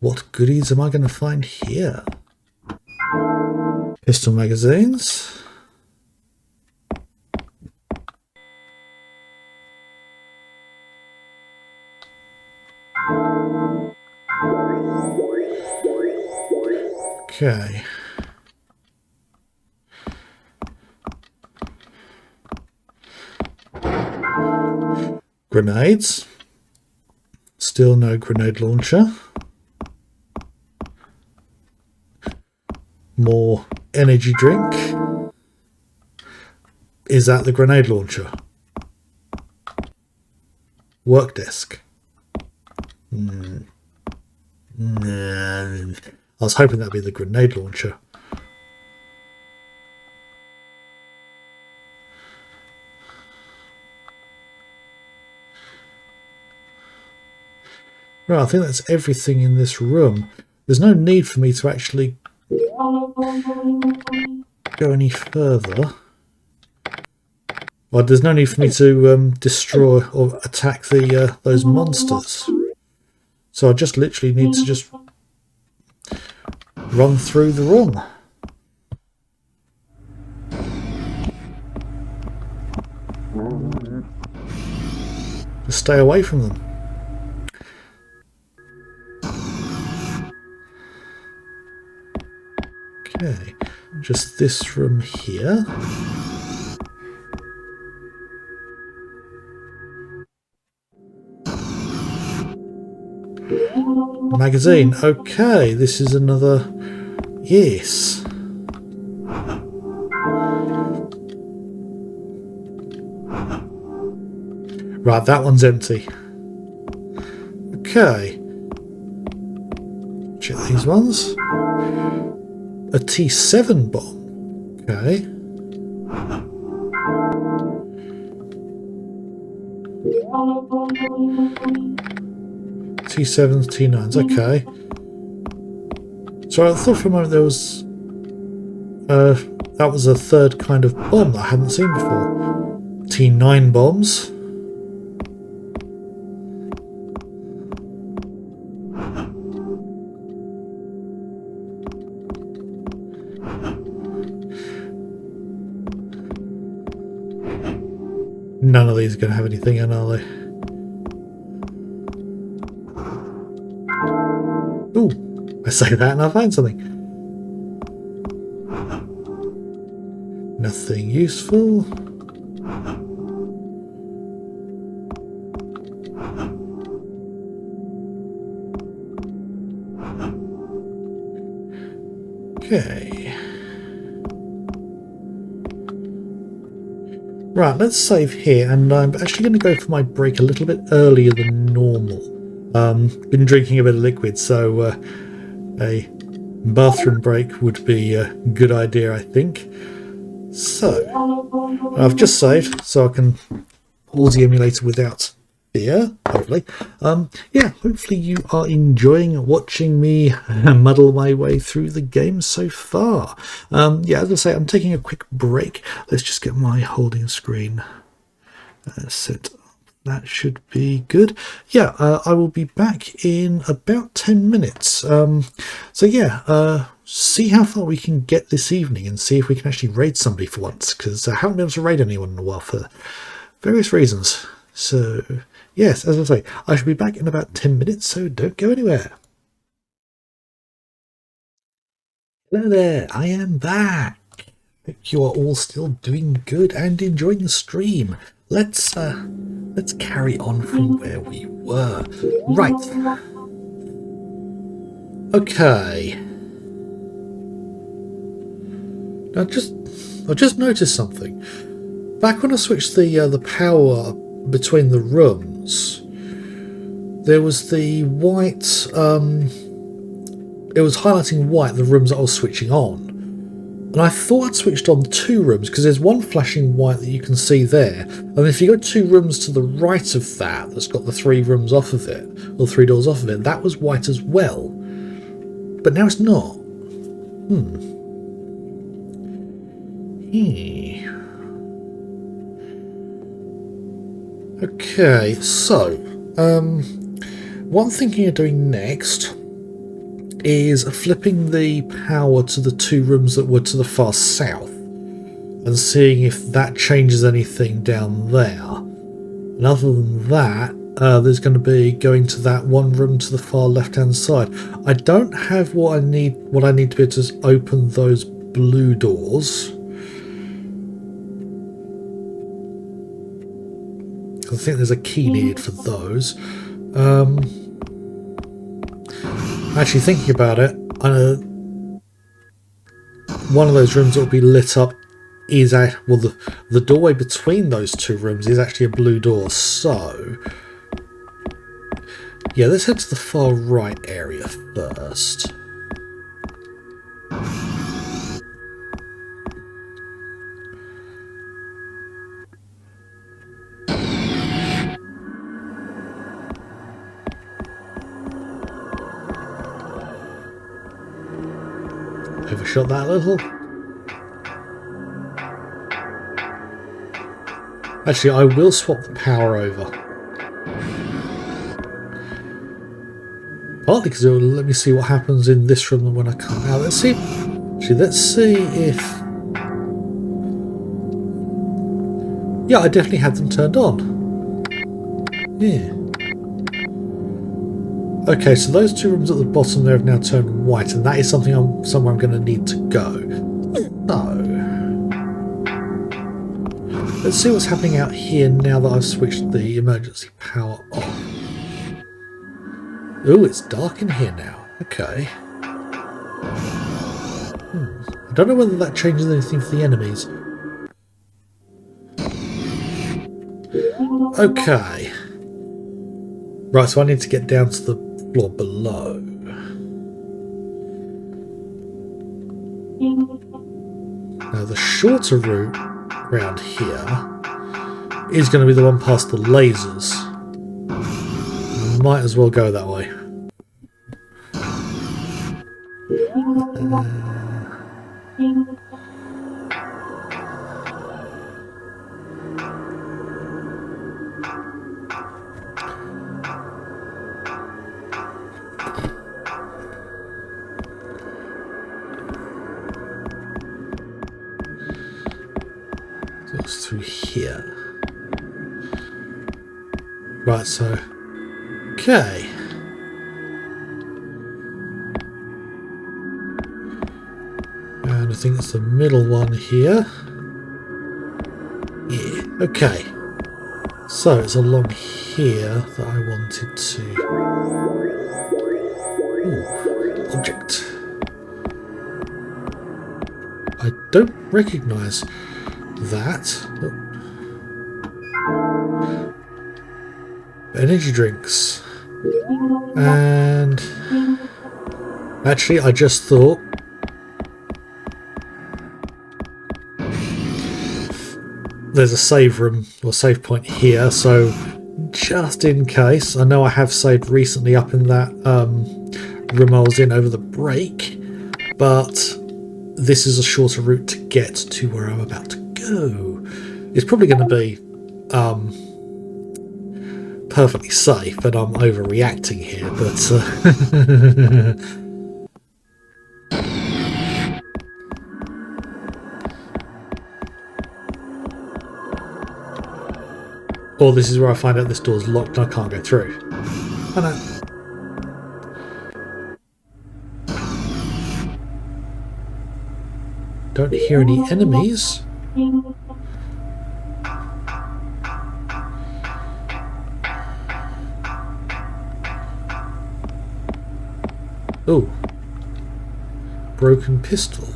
What goodies am I going to find here? Pistol magazines. Okay. Grenades. Still no grenade launcher. More energy drink. Is that the grenade launcher? Work desk. I was hoping that'd be the grenade launcher. Right, I think that's everything in this room. There's no need for me to actually go any further. Well, there's no need for me to destroy or attack the those monsters. So I just literally need to just run through the room. Just stay away from them. Okay, just this room here. Magazine. Okay, this is another... Yes. Right, that one's empty. Okay. Check these ones. A T7 bomb. Okay. T7s, T9s, okay. So I thought for a moment there was... that was a third kind of bomb that I hadn't seen before. T9 bombs. None of these are going to have anything in, are they? Ooh, I say that and I find something. Nothing useful. Okay. Right, let's save here, and I'm actually going to go for my break a little bit earlier than normal. Been drinking a bit of liquid, so a bathroom break would be a good idea, I think. So, I've just saved, so I can pause the emulator without fear, hopefully. Yeah, hopefully you are enjoying watching me muddle my way through the game so far. Yeah, as I say, I'm taking a quick break. Let's just get my holding screen set. That should be good. Yeah, I will be back in about 10 minutes. So yeah, see how far we can get this evening and see if we can actually raid somebody for once, because I haven't been able to raid anyone in a while for various reasons. So yes, as I say, I shall be back in about 10 minutes, so don't go anywhere. Hello there, I am back. Hope you are all still doing good and enjoying the stream. Let's carry on from where we were. Right. Okay. Now I just noticed something. Back when I switched the power between the rooms, there was the white, it was highlighting white the rooms that I was switching on. And I thought I'd switched on 2 rooms, because there's one flashing white that you can see there. And if you go 2 rooms to the right of that, that's got the 3 rooms off of it, or 3 doors off of it, that was white as well. But now it's not. Okay, so what I'm thinking of doing next is flipping the power to the 2 rooms that were to the far south and seeing if that changes anything down there. And other than that, there's going to be going to that 1 room to the far left hand side. I don't have what I need to be able to open those blue doors. I think there's a key needed for those. Actually, thinking about it, one of those rooms that will be lit up is the doorway between those 2 rooms is actually a blue door. So yeah, let's head to the far right area first. Overshot that a little. Actually, I will swap the power over. partly because it will let me see what happens in this room when I come out. Let's see. Actually, let's see if... Yeah, I definitely had them turned on. Yeah. Okay, so those two rooms at the bottom there have now turned white, and that is somewhere I'm going to need to go. So, let's see what's happening out here now that I've switched the emergency power off. Ooh, it's dark in here now. Okay. I don't know whether that changes anything for the enemies. Okay. Right, so I need to get down to the floor below. Now the shorter route around here is going to be the one past the lasers. Might as well go that way. Goes through here. Right, so okay. And I think it's the middle one here. Yeah, okay. So it's along here that I wanted to... Ooh, object. I don't recognise that. Oh. Energy drinks. And actually I just thought there's a save room or save point here, so just in case, I know I have saved recently up in that room I was in over the break, but this is a shorter route to get to where I'm about to go. It's probably going to be perfectly safe, and I'm overreacting here, but or this is where I find out this door's locked and I can't go through. I know. Don't hear any enemies. Oh. Broken pistol.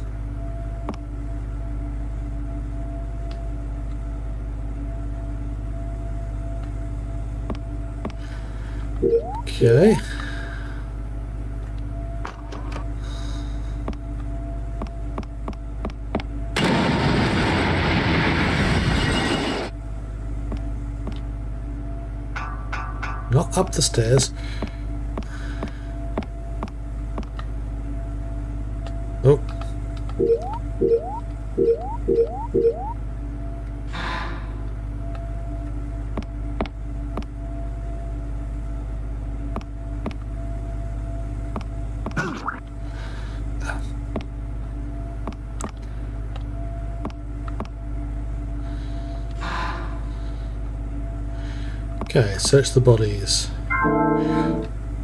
Okay. Not up the stairs. Oh. Okay, search the bodies.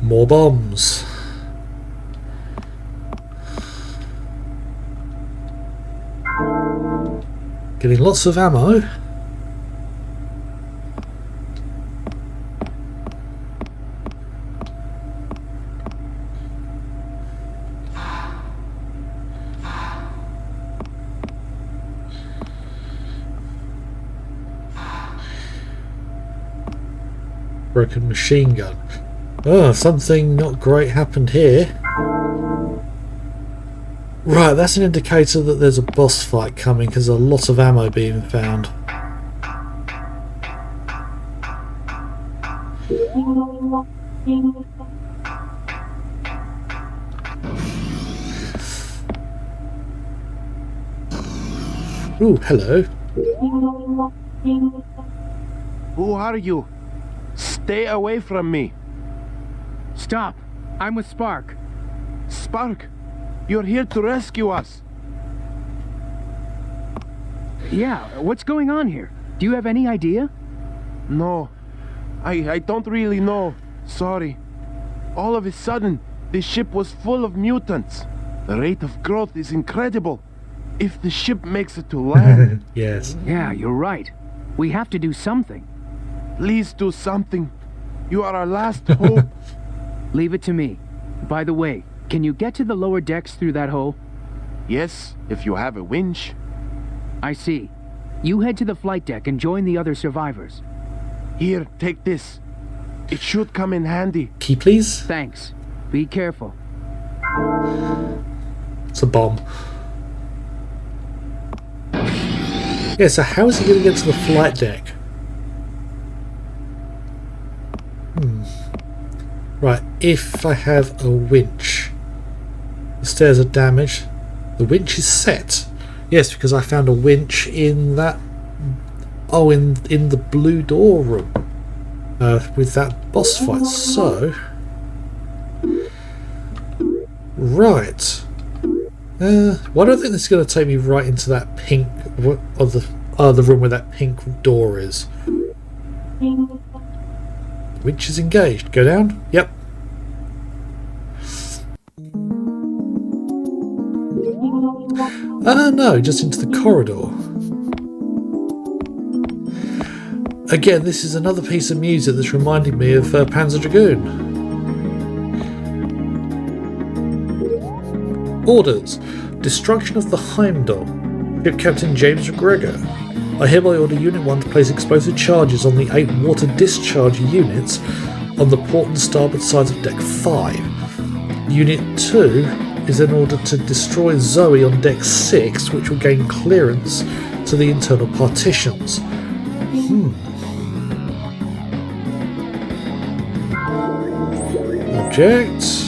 More bombs. Getting lots of ammo. Broken machine gun. Oh, something not great happened here. Right, that's an indicator that there's a boss fight coming because there's a lot of ammo being found. Ooh, hello. Who are you? Stay away from me. Stop. I'm with Spark. Spark, you're here to rescue us. Yeah, what's going on here? Do you have any idea? No, I don't really know. Sorry. All of a sudden, the ship was full of mutants. The rate of growth is incredible. If the ship makes it to land, Yes. Yeah, you're right. We have to do something. please do something. You are our last hope. Leave it to me. By the way, can you get to the lower decks through that hole? Yes, if you have a winch. I see. You head to the flight deck and join the other survivors. Here, take this. It should come in handy. Key, please. Thanks. Be careful. It's a bomb. Yeah, so how is he going to get to the flight deck? Right, if I have a winch. The stairs are damaged. The winch is set. Yes, because I found a winch in that... Oh, in the blue door room. With that boss fight. So... Right. Why do I think this is going to take me right into that pink... Or the room where that pink door is? Winch is engaged. Go down? Yep. No, just into the corridor. Again, this is another piece of music that's reminding me of Panzer Dragoon. Orders. Destruction of the Heimdall. Ship Captain James McGregor. I hereby order Unit 1 to place explosive charges on the 8 water discharge units on the port and starboard sides of Deck 5. Unit 2 is then ordered to destroy Zoe on Deck 6, which will gain clearance to the internal partitions. Object.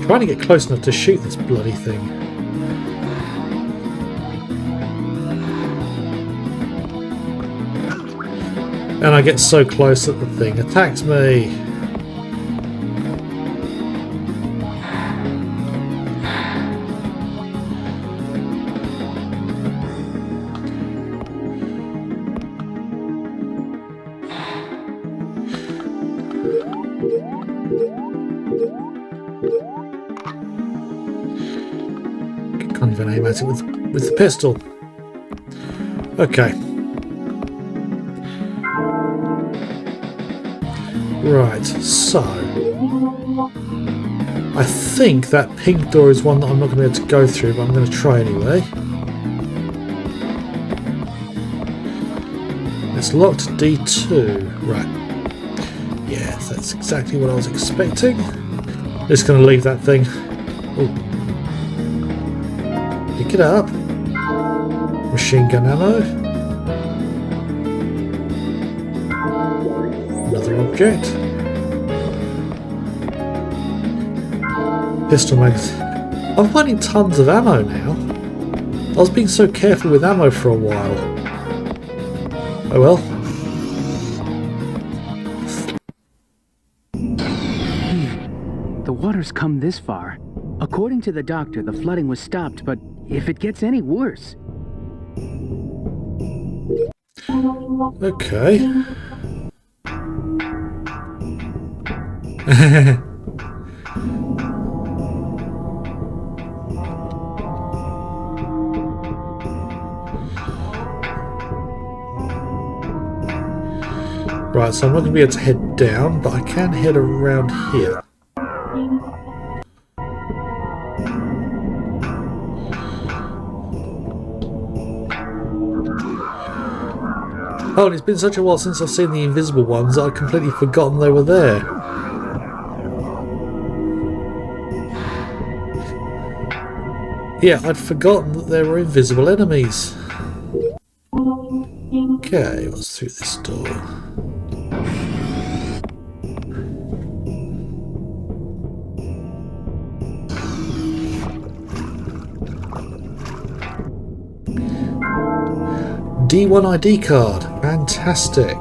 Trying to get close enough to shoot this bloody thing. And I get so close that the thing attacks me. Can't even aim at it with the pistol. Okay. Right, so I think that pink door is one that I'm not going to be able to go through, but I'm going to try anyway. It's locked D2. Right. Yeah, that's exactly what I was expecting. Just going to leave that thing. Ooh. Pick it up. Machine gun ammo. Another object. Pistol mags. I'm finding tons of ammo now. I was being so careful with ammo for a while. Oh well. The water's come this far. According to the doctor, the flooding was stopped, but if it gets any worse... Okay. Right, so I'm not going to be able to head down, but I can head around here. Oh, and it's been such a while since I've seen the invisible ones that I'd completely forgotten they were there. Yeah, I'd forgotten that there were invisible enemies. Okay, what's through this door? D1 ID card. Fantastic.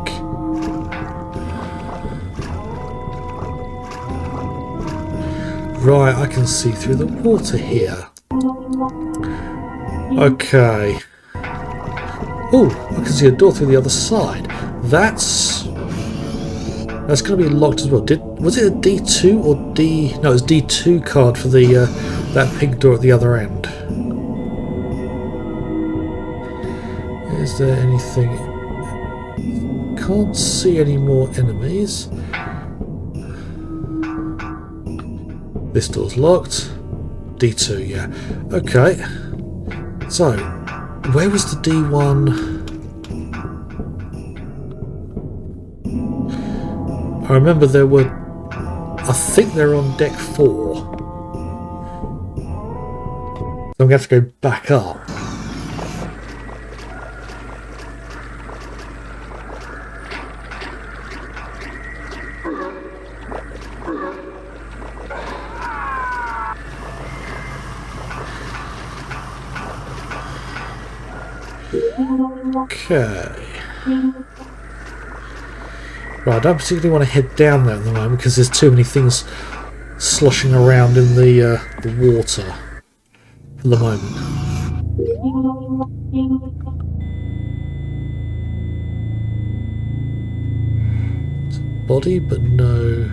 Right, I can see through the water here. Okay. Oh, I can see a door through the other side. That's going to be locked as well. Was it a D2 or D? No, it was D2 card for the that pink door at the other end. Is there anything? Can't see any more enemies. This door's locked. D2, yeah. Okay. So, where was the D1? I remember there were... I think they're on deck 4. So I'm going to have to go back up. Okay. Right, I don't particularly want to head down there at the moment because there's too many things sloshing around in the water for the moment. It's a body, but no...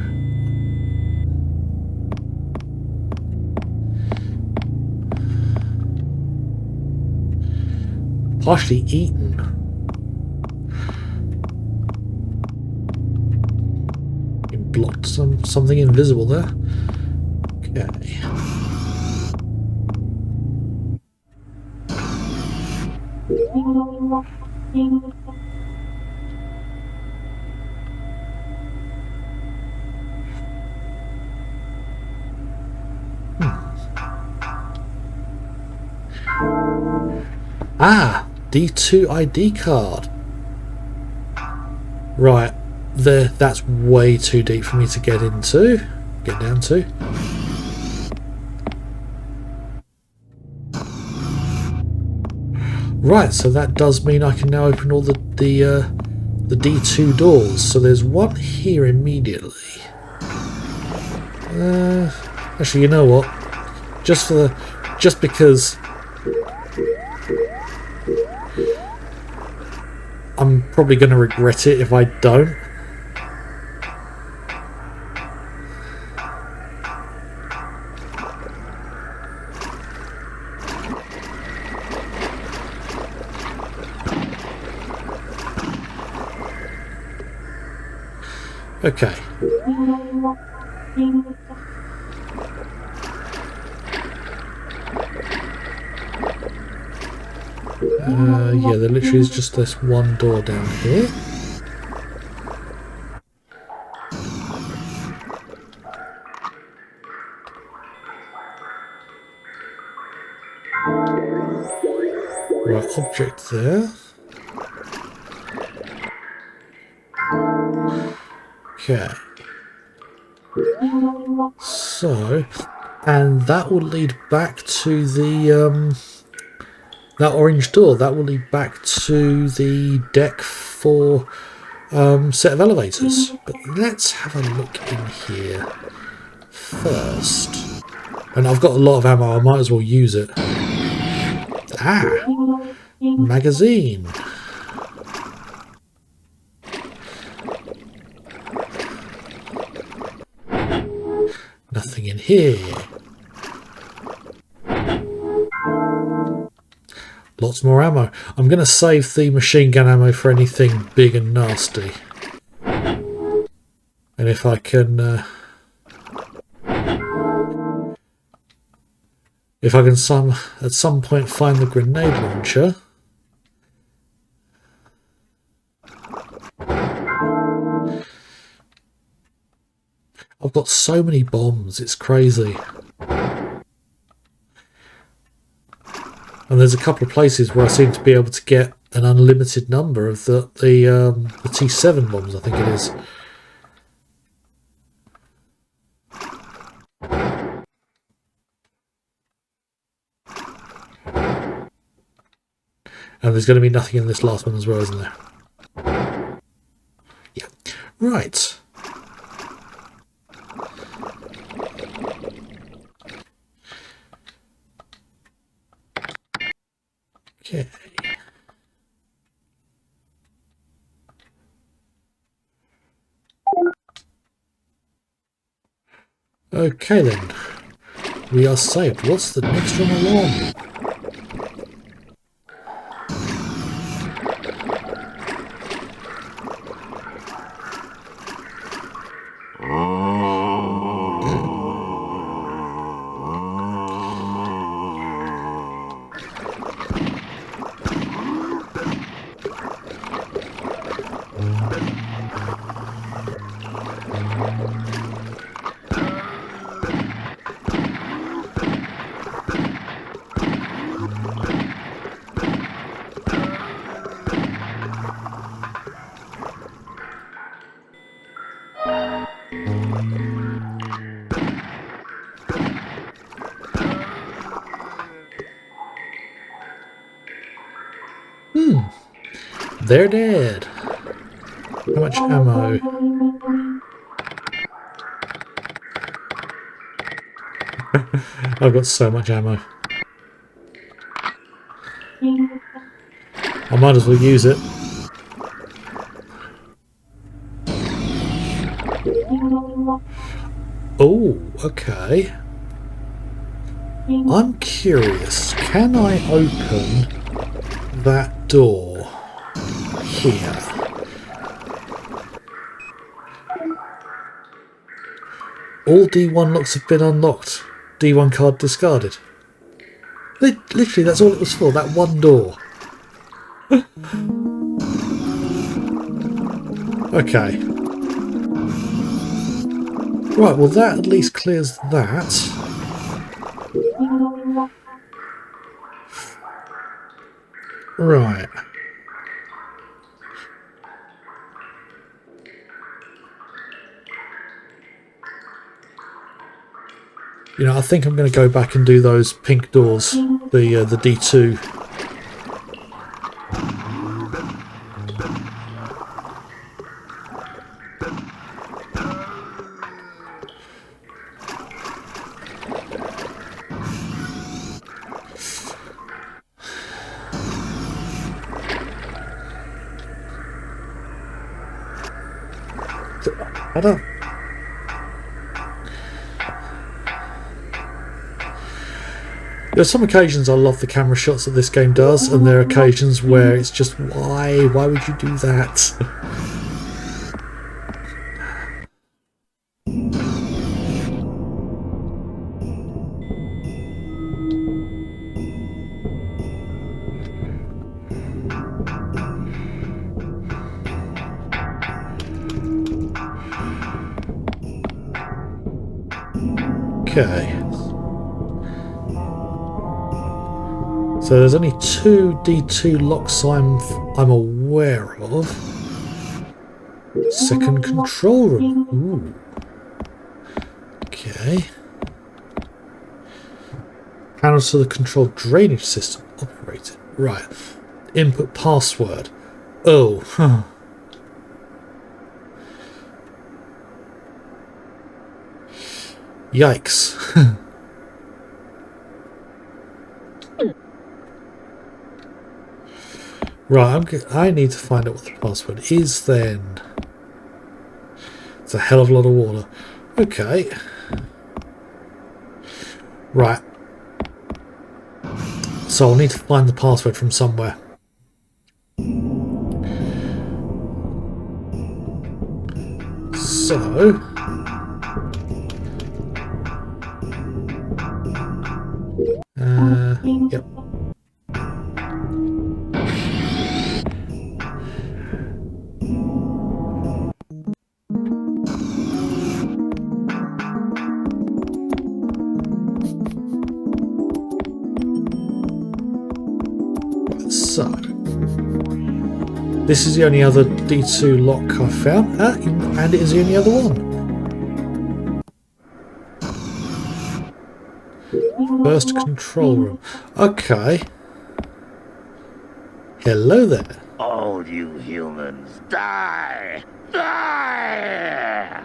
Partially eaten. You blocked something invisible there. Okay. Ah! D2 ID card. Right, there. That's way too deep for me to get down to. Right, so that does mean I can now open all the D2 doors. So there's one here immediately. Actually, you know what? Just because. I'm probably going to regret it if I don't. Okay. Yeah, there literally is just this one door down here. Right, object there. Okay. So, and that will lead back to the that orange door. That will lead back to the deck 4 set of elevators. But let's have a look in here first. And I've got a lot of ammo, I might as well use it. Ah! Magazine. Nothing in here. Lots more ammo. I'm going to save the machine gun ammo for anything big and nasty. And if I can... at some point find the grenade launcher... I've got so many bombs, it's crazy. And there's a couple of places where I seem to be able to get an unlimited number of the T7 bombs, I think it is. And there's going to be nothing in this last one as well, isn't there? Yeah. Right. Okay. Okay then. We are saved. What's the next one along? They're dead. How much ammo? I've got so much ammo. I might as well use it. Oh, okay. I'm curious. Can I open that door here? All D1 locks have been unlocked. D1 card discarded. Literally, that's all it was for, that one door. Okay. Right, well that at least clears that. Right. You know, I think I'm going to go back and do those pink doors, the D2. I don't... There are some occasions I love the camera shots that this game does, and there are occasions where it's just, why would you do that? Okay. So there's only 2 D2 locks I'm aware of. Second control room. Ooh. Okay. Panels to the control drainage system operated. Right. Input password. Oh. Huh. Yikes. Right, I need to find out what the password is then. It's a hell of a lot of water. Okay. Right. So I'll need to find the password from somewhere. So... yep. So, this is the only other D2 lock I've found, and it is the only other one. First control room. Okay. Hello there. All you humans, die! Die!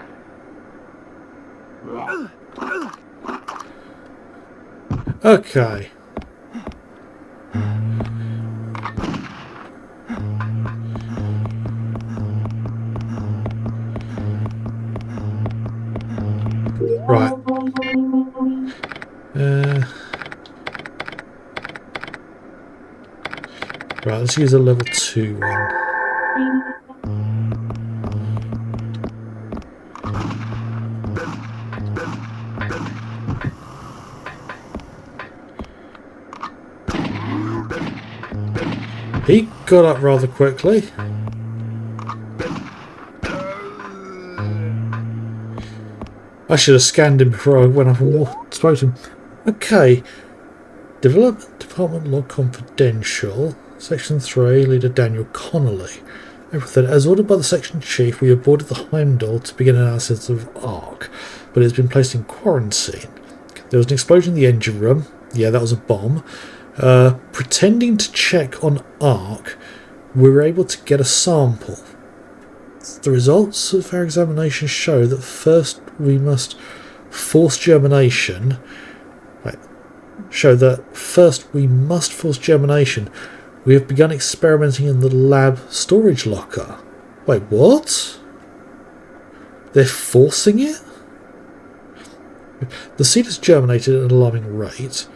Okay. Right. Right, let's use a level 2 one. He got up rather quickly. I should have scanned him before I went up and spoke to him. Okay. Development Department Log Confidential. Section 3, Leader Daniel Connolly. Everything. As ordered by the Section Chief, we have boarded the Heimdall to begin analysis of ARC, but it has been placed in quarantine. There was an explosion in the engine room. Yeah, that was a bomb. Pretending to check on ARC, we were able to get a sample. The results of our examination show that first we must force germination. We have begun experimenting in the lab storage locker. Wait, what? They're forcing it? The seed has germinated at an alarming rate.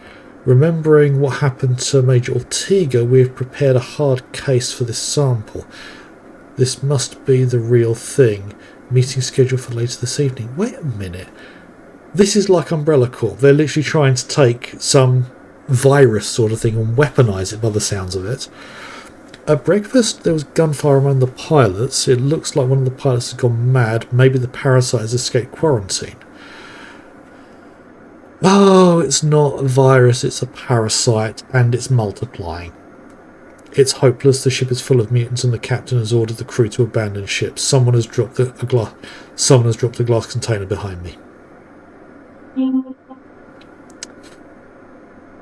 Remembering what happened to Major Ortega, we have prepared a hard case for this sample. This must be the real thing. Meeting scheduled for later this evening. Wait a minute. This is like Umbrella Corp. They're literally trying to take some virus sort of thing and weaponize it by the sounds of it. At breakfast, there was gunfire among the pilots. It looks like one of the pilots has gone mad. Maybe the parasite has escaped quarantine. Oh, it's not a virus, it's a parasite, and it's multiplying. It's hopeless. The ship is full of mutants, and the captain has ordered the crew to abandon ship. Someone has dropped a glass container behind me.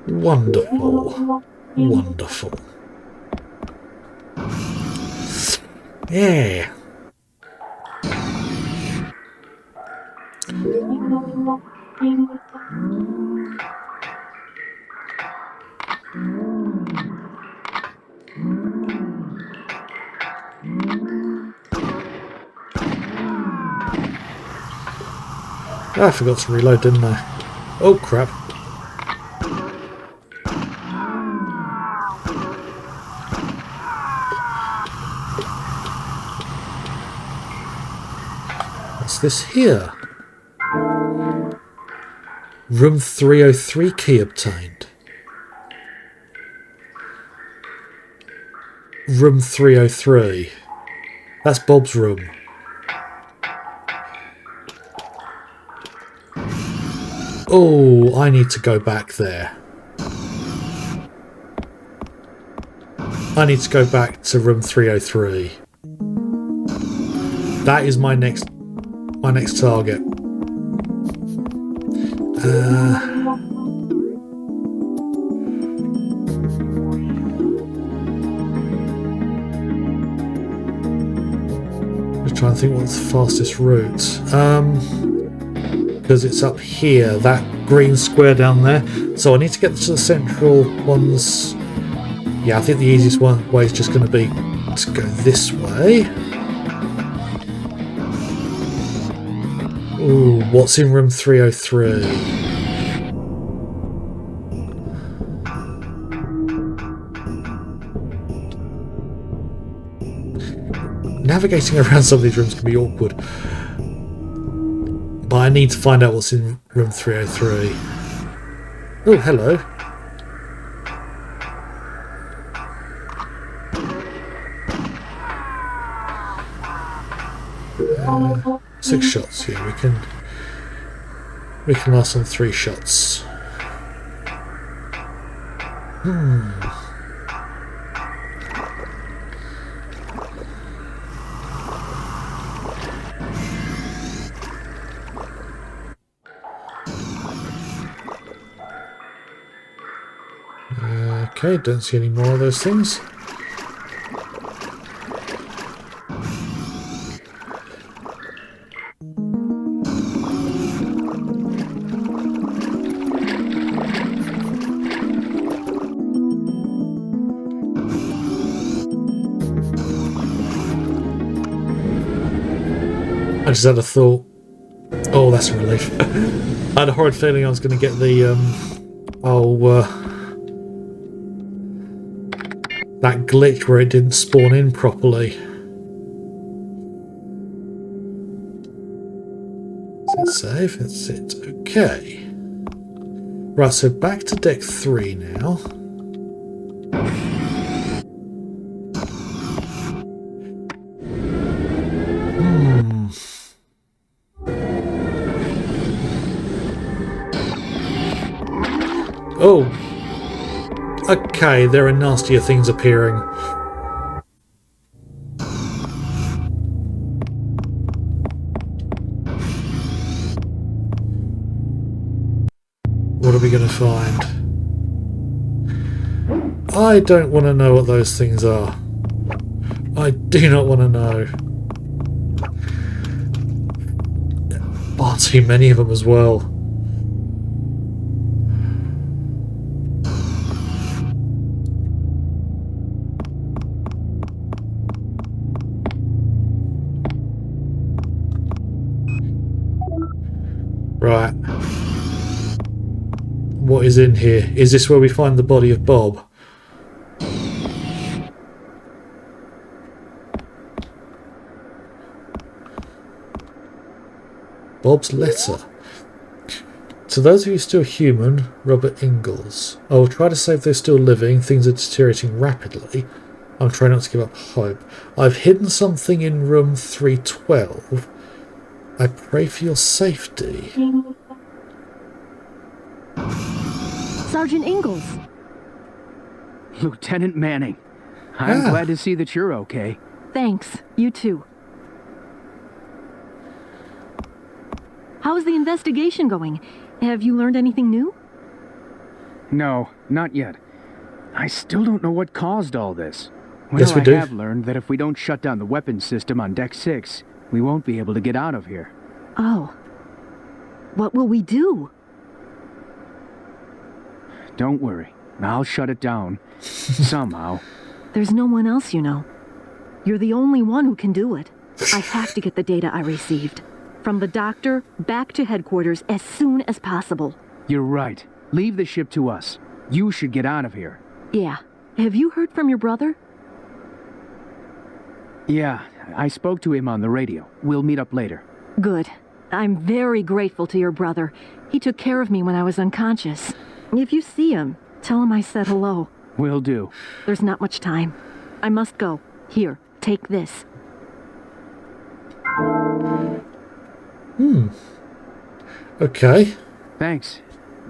Wonderful. Wonderful. Yeah. I forgot to reload, didn't I? Oh crap. What's this here? Room 303 key obtained. Room 303. That's Bob's room. Oh, I need to go back there. I need to go back to room 303. That is my next target. Just trying to think what's the fastest route. Because it's up here, that green square down there. So I need to get to the central ones. Yeah, I think the easiest way is just going to be to go this way. Ooh, what's in room 303? Navigating around some of these rooms can be awkward. But I need to find out what's in room 303. Oh, hello. Six shots here. We can last on 3 shots. Okay, don't see any more of those things. just had a thought. Oh, that's a relief. I had a horrid feeling I was going to get the that glitch where it didn't spawn in properly. Is it safe? That's it. Okay. Right, so back to deck 3 now. Oh. Okay, there are nastier things appearing. What are we going to find? I don't want to know what those things are. I do not want to know. Far too many of them as well. Right. What is in here? Is this where we find the body of Bob? Bob's letter. To those of you still human, Robert Ingalls. I will try to save those still living. Things are deteriorating rapidly. I'm trying not to give up hope. I've hidden something in room 312. I pray for your safety. Sergeant Ingalls. Lieutenant Manning. I'm glad to see that you're okay. Thanks. You too. How's the investigation going? Have you learned anything new? No, not yet. I still don't know what caused all this. Well, Yes, we do. I have learned that if we don't shut down the weapons system on Deck 6, we won't be able to get out of here. Oh. What will we do? Don't worry. I'll shut it down. Somehow. There's no one else, you know. You're the only one who can do it. I have to get the data I received. From the doctor, back to headquarters as soon as possible. You're right. Leave the ship to us. You should get out of here. Yeah. Have you heard from your brother? Yeah, I spoke to him on the radio. We'll meet up later. Good. I'm very grateful to your brother. He took care of me when I was unconscious. If you see him, tell him I said hello. Will do. There's not much time. I must go. Here, take this. Okay. Thanks.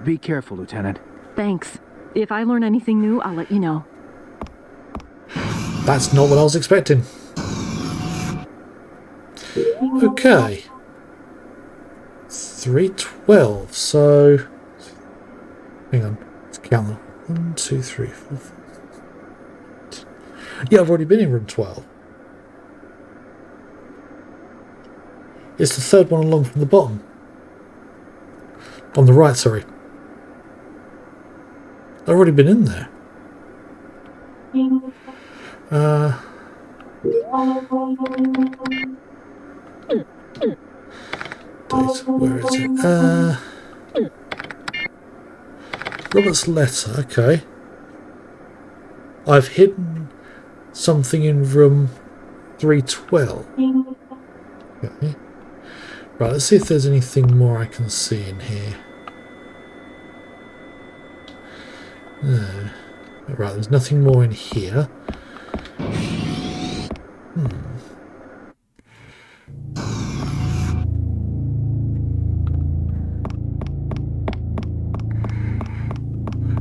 Be careful, Lieutenant. Thanks. If I learn anything new, I'll let you know. That's not what I was expecting. Okay. 312, so... Hang on, let's count them. 1, 2, 3, 4, 5. Yeah, I've already been in room 12. It's the third one along from the bottom. On the right, sorry. I've already been in there. Date, where is it? Robert's letter, okay. I've hidden something in room 312. Okay. Right, let's see if there's anything more I can see in here. No. Right, there's nothing more in here.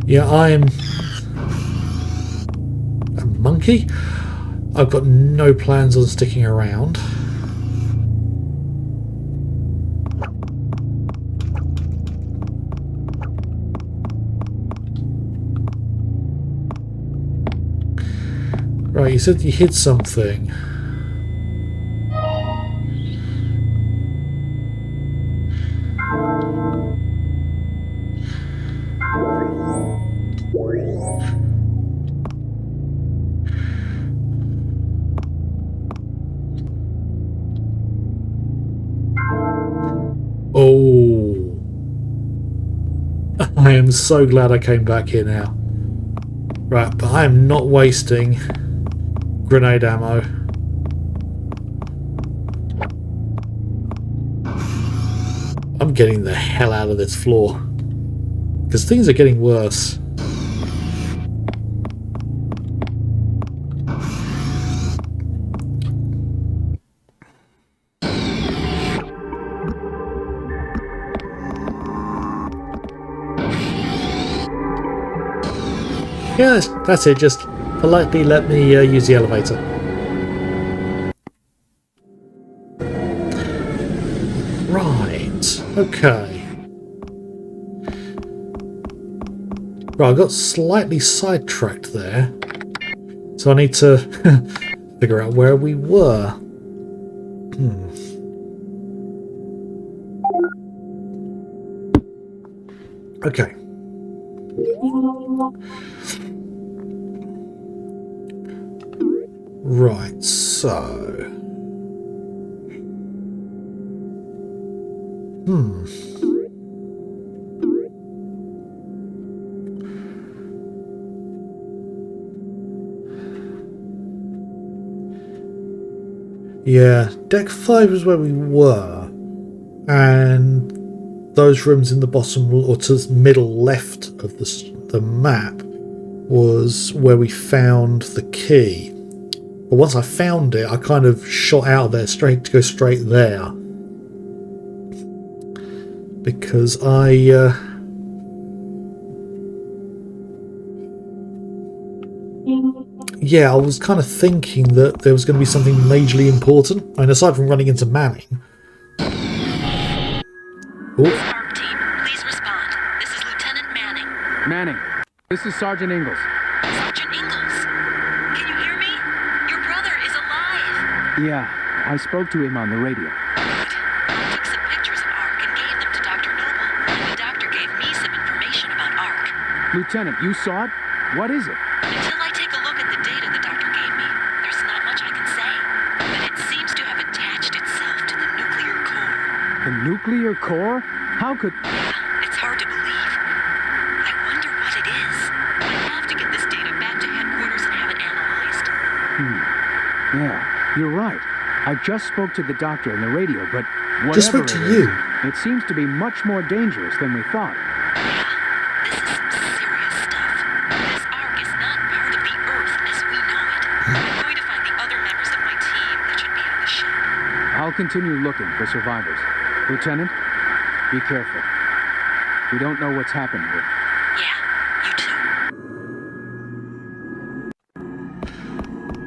Yeah, I'm a monkey. I've got no plans on sticking around. Right, you said you hid something. I am so glad I came back here now. Right, but I am not wasting grenade ammo. I'm getting the hell out of this floor. Because things are getting worse. Yeah, that's it. Just politely let me use the elevator. Right. Okay. Right, I got slightly sidetracked there. So I need to figure out where we were. Okay. Right, so... Yeah, deck 5 is where we were, and those rooms in the bottom or to the middle left of the map was where we found the key. But once I found it, I kind of shot out of there to go straight there. Because I was kind of thinking that there was going to be something majorly important. I mean, aside from running into Manning. ARC team, please respond. This is Lieutenant Manning. Manning, this is Sergeant Ingalls. Sergeant Ingalls, can you hear me? Your brother is alive. Yeah, I spoke to him on the radio. Good. I took some pictures of ARC and gave them to Dr. Noble. The doctor gave me some information about ARC. Lieutenant, you saw it? What is it? Until I take a look at the data the doctor gave me, there's not much I can say. But it seems to have attached itself to the nuclear core. The nuclear core? How could... Yeah, it's hard to believe. I wonder what it is. I have to get this data back to headquarters and have it analyzed. Yeah, you're right. I just spoke to the doctor on the radio, but whatever Just spoke to you. It seems to be much more dangerous than we thought. Yeah, this is some serious stuff. This ARC is not part of the Earth as we know it. I'm going to find the other members of my team that should be on the ship. I'll continue looking for survivors. Lieutenant, be careful. We don't know what's happened here. Yeah, you too.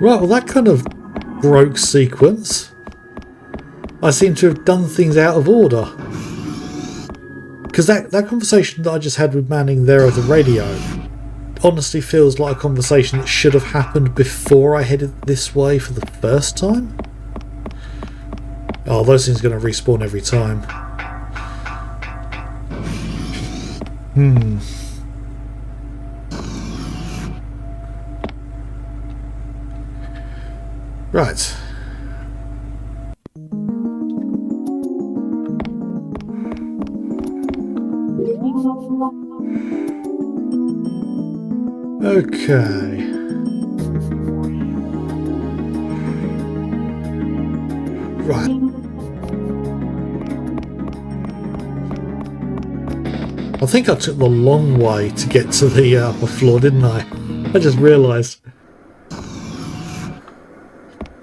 Right, well that kind of broke sequence. I seem to have done things out of order. Because that conversation that I just had with Manning there on the radio honestly feels like a conversation that should have happened before I headed this way for the first time. Oh, those things are going to respawn every time. Right. Okay. Right. I think I took the long way to get to the upper floor, didn't I? I just realised.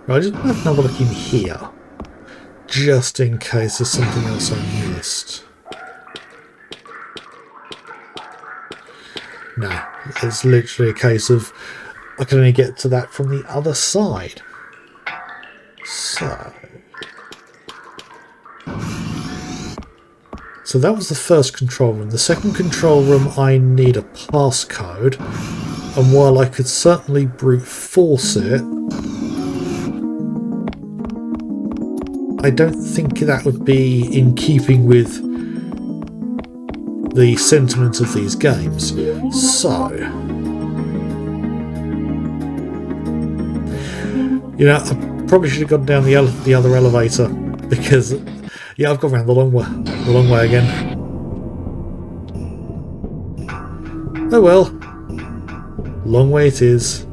Right, just have another look in here. Just in case there's something else I missed. No, it's literally a case of I can only get to that from the other side. So that was the first control room. The second control room, I need a passcode. And while I could certainly brute force it, I don't think that would be in keeping with the sentiment of these games. So, you know, I probably should have gone down the other elevator because, yeah, I've gone around the long way again. Oh well. Long way it is.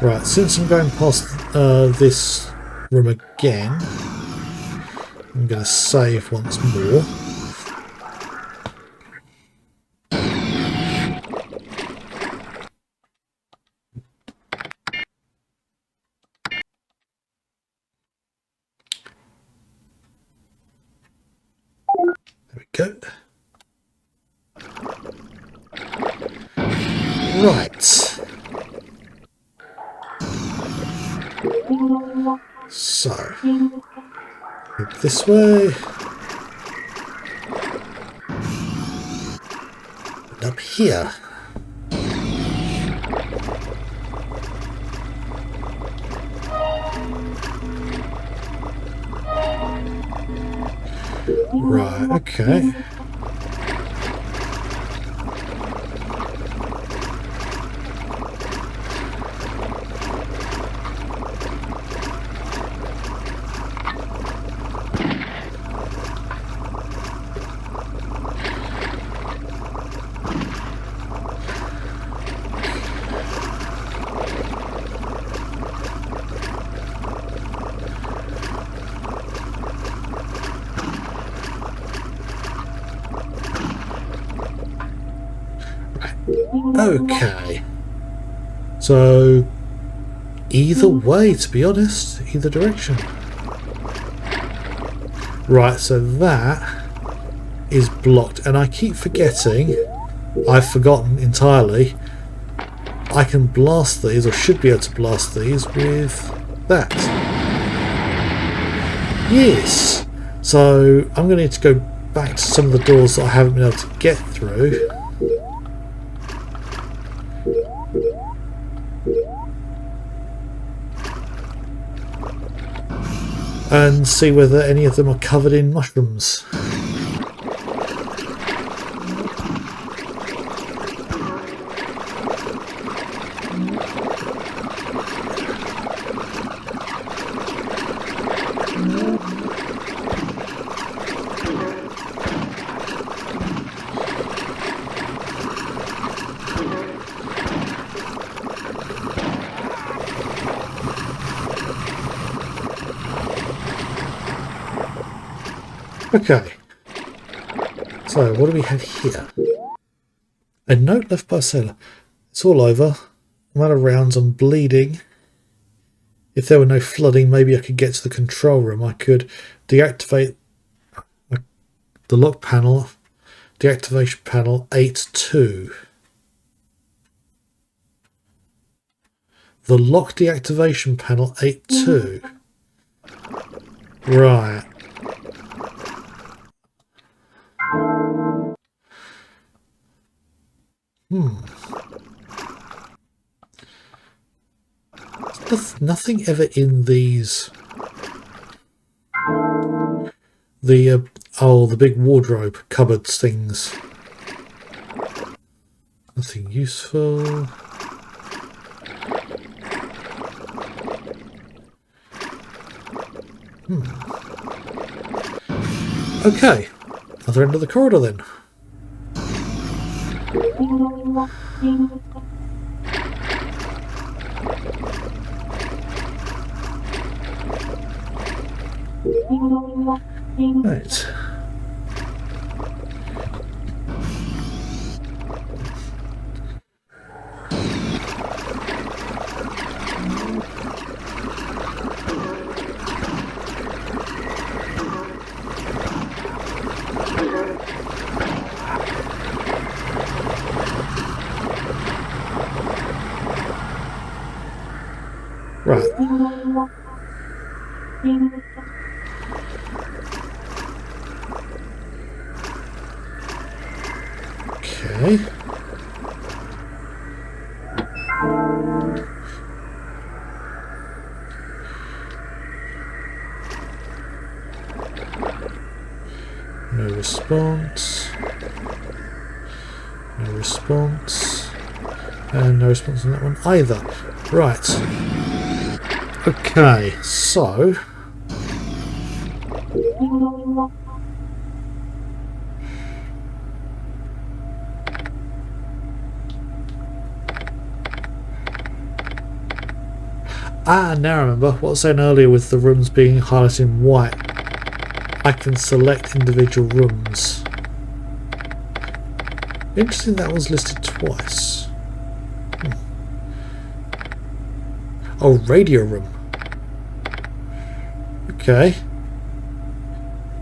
Right, since I'm going past this room again, I'm going to save once more. There we go. Right. So, head this way. And up here. Right, okay. Okay. So, either way, to be honest, either direction. Right, so that is blocked, and I keep forgetting, I've forgotten entirely, I can blast these, or should be able to blast these with that. Yes! So, I'm going to need to go back to some of the doors that I haven't been able to get through. And see whether any of them are covered in mushrooms. Okay, so what do we have here? A note left by a sailor. It's all over. I'm out of rounds, I'm bleeding. If there were no flooding, maybe I could get to the control room. I could deactivate the lock panel, deactivation panel 8.2. The lock deactivation panel 8.2. Right. There's nothing ever in these. The the big wardrobe cupboards things. Nothing useful. Okay, other end of the corridor then. Right. Right. Okay. response. No response. And no response on that one either. Right. Okay, so... Ah, now I remember what I was saying earlier with the rooms being highlighted in white. I can select individual rooms. Interesting that was listed twice. Oh, radio room. Okay.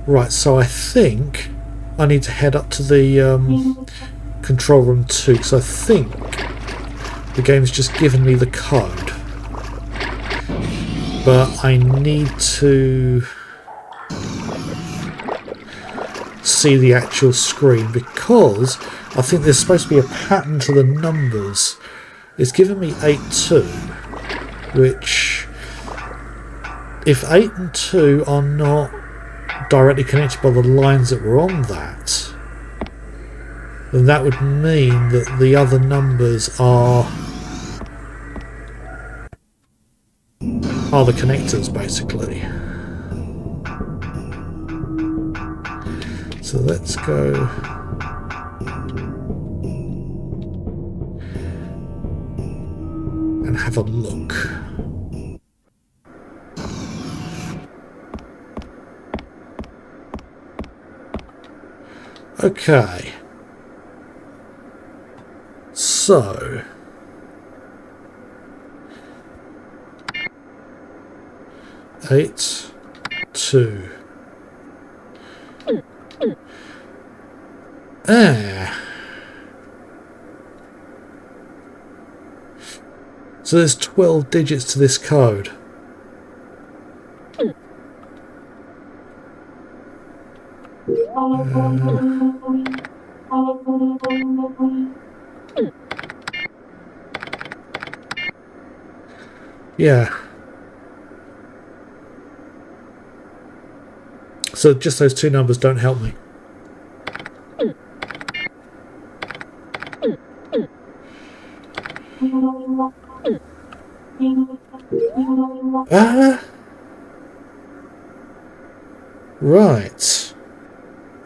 Right, so I think I need to head up to the control room too, because I think the game's just given me the code. But I need to see the actual screen because I think there's supposed to be a pattern to the numbers. It's given me 8-2, which if 8 and 2 are not directly connected by the lines that were on that, then that would mean that the other numbers are the connectors, basically. So let's go and have a look. Okay. So 8, 2. So there's 12 digits to this code. Yeah. So just those two numbers don't help me. Right.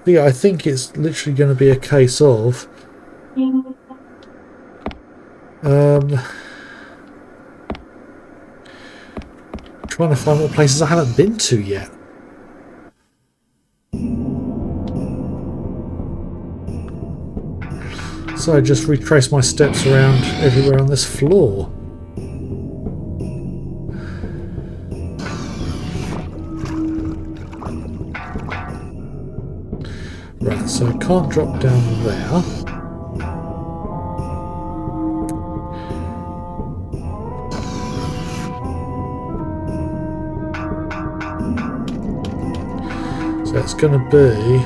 Yeah, I think it's literally going to be a case of trying to find what places I haven't been to yet. So I just retrace my steps around everywhere on this floor. Right, so I can't drop down there. So it's going to be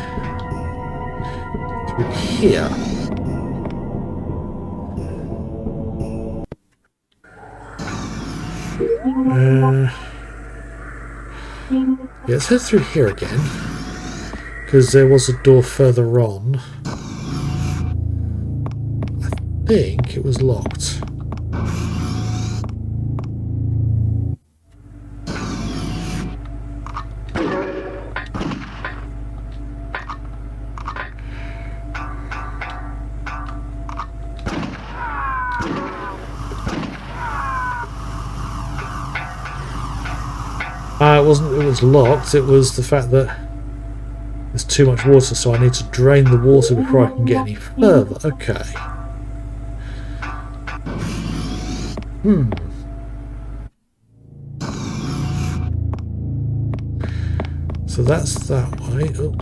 through here. Yeah, let's head through here again, because there was a door further on. I think it was locked. It was locked. It was the fact that there's too much water, so I need to drain the water before I can get any further. Okay. So that's that way. Oh.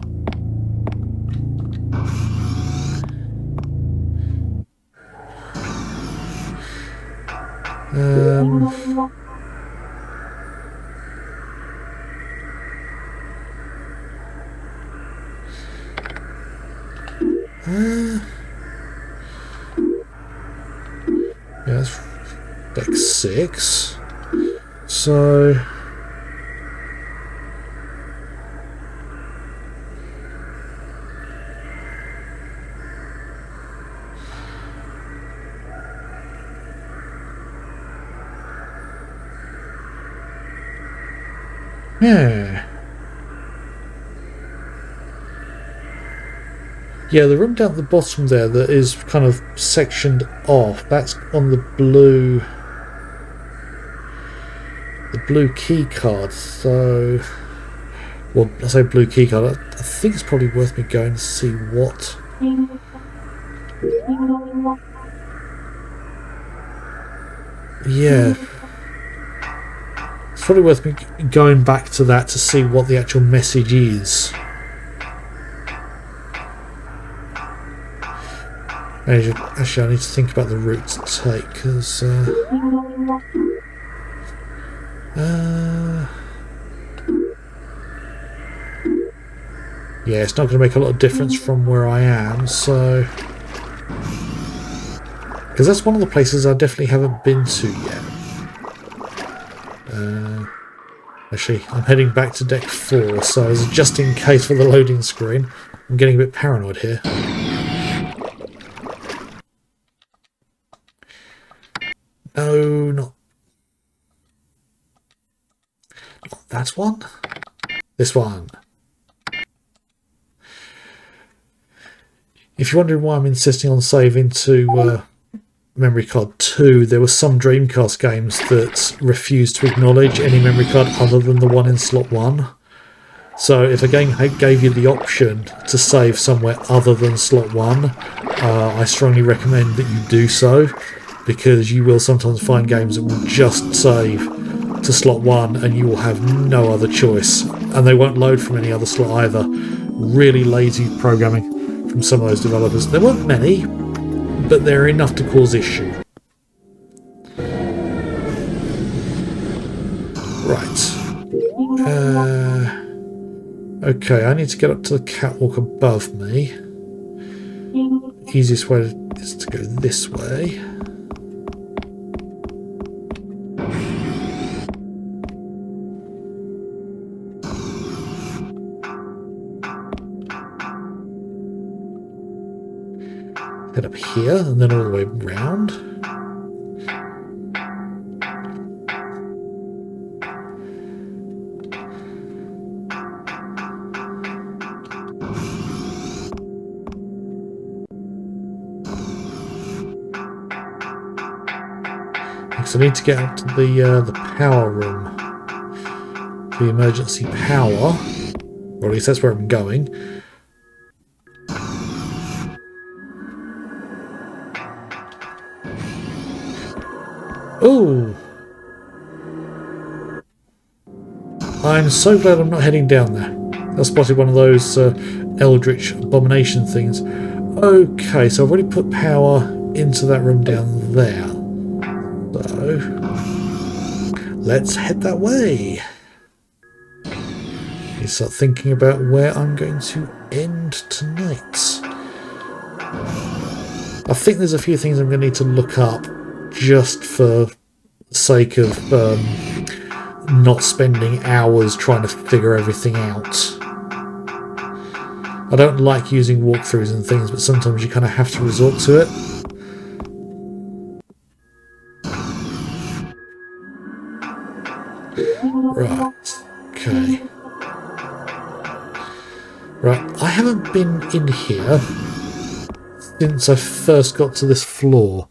Yeah, that's deck 6. So Yeah. Yeah, the room down at the bottom there that is kind of sectioned off, that's on the blue key card. So, well, I say blue key card, I think it's probably worth me going to see what. Yeah. It's probably worth me going back to that to see what the actual message is. Actually, I need to think about the route to take, because yeah, it's not going to make a lot of difference from where I am, so... Because that's one of the places I definitely haven't been to yet. Actually, I'm heading back to deck 4, so just in case for the loading screen, I'm getting a bit paranoid here. No, not that one. This one. If you're wondering why I'm insisting on saving to memory card 2, there were some Dreamcast games that refused to acknowledge any memory card other than the one in slot 1. So if a game gave you the option to save somewhere other than slot 1, I strongly recommend that you do so, because you will sometimes find games that will just save to slot 1 and you will have no other choice, and they won't load from any other slot either. Really lazy programming from some of those developers. There weren't many, but they're enough to cause issue. Right. Okay, I need to get up to the catwalk above me. Easiest way is to go this way. Head up here and then all the way round. Next I need to get up to the power room. The emergency power. Or at least that's where I'm going. Oh! I'm so glad I'm not heading down there. I spotted one of those Eldritch Abomination things. Okay, so I've already put power into that room down there. So, let's head that way. You start thinking about where I'm going to end tonight. I think there's a few things I'm going to need to look up, just for the sake of not spending hours trying to figure everything out. I don't like using walkthroughs and things, but sometimes you kind of have to resort to it. Right, okay. Right, I haven't been in here since I first got to this floor.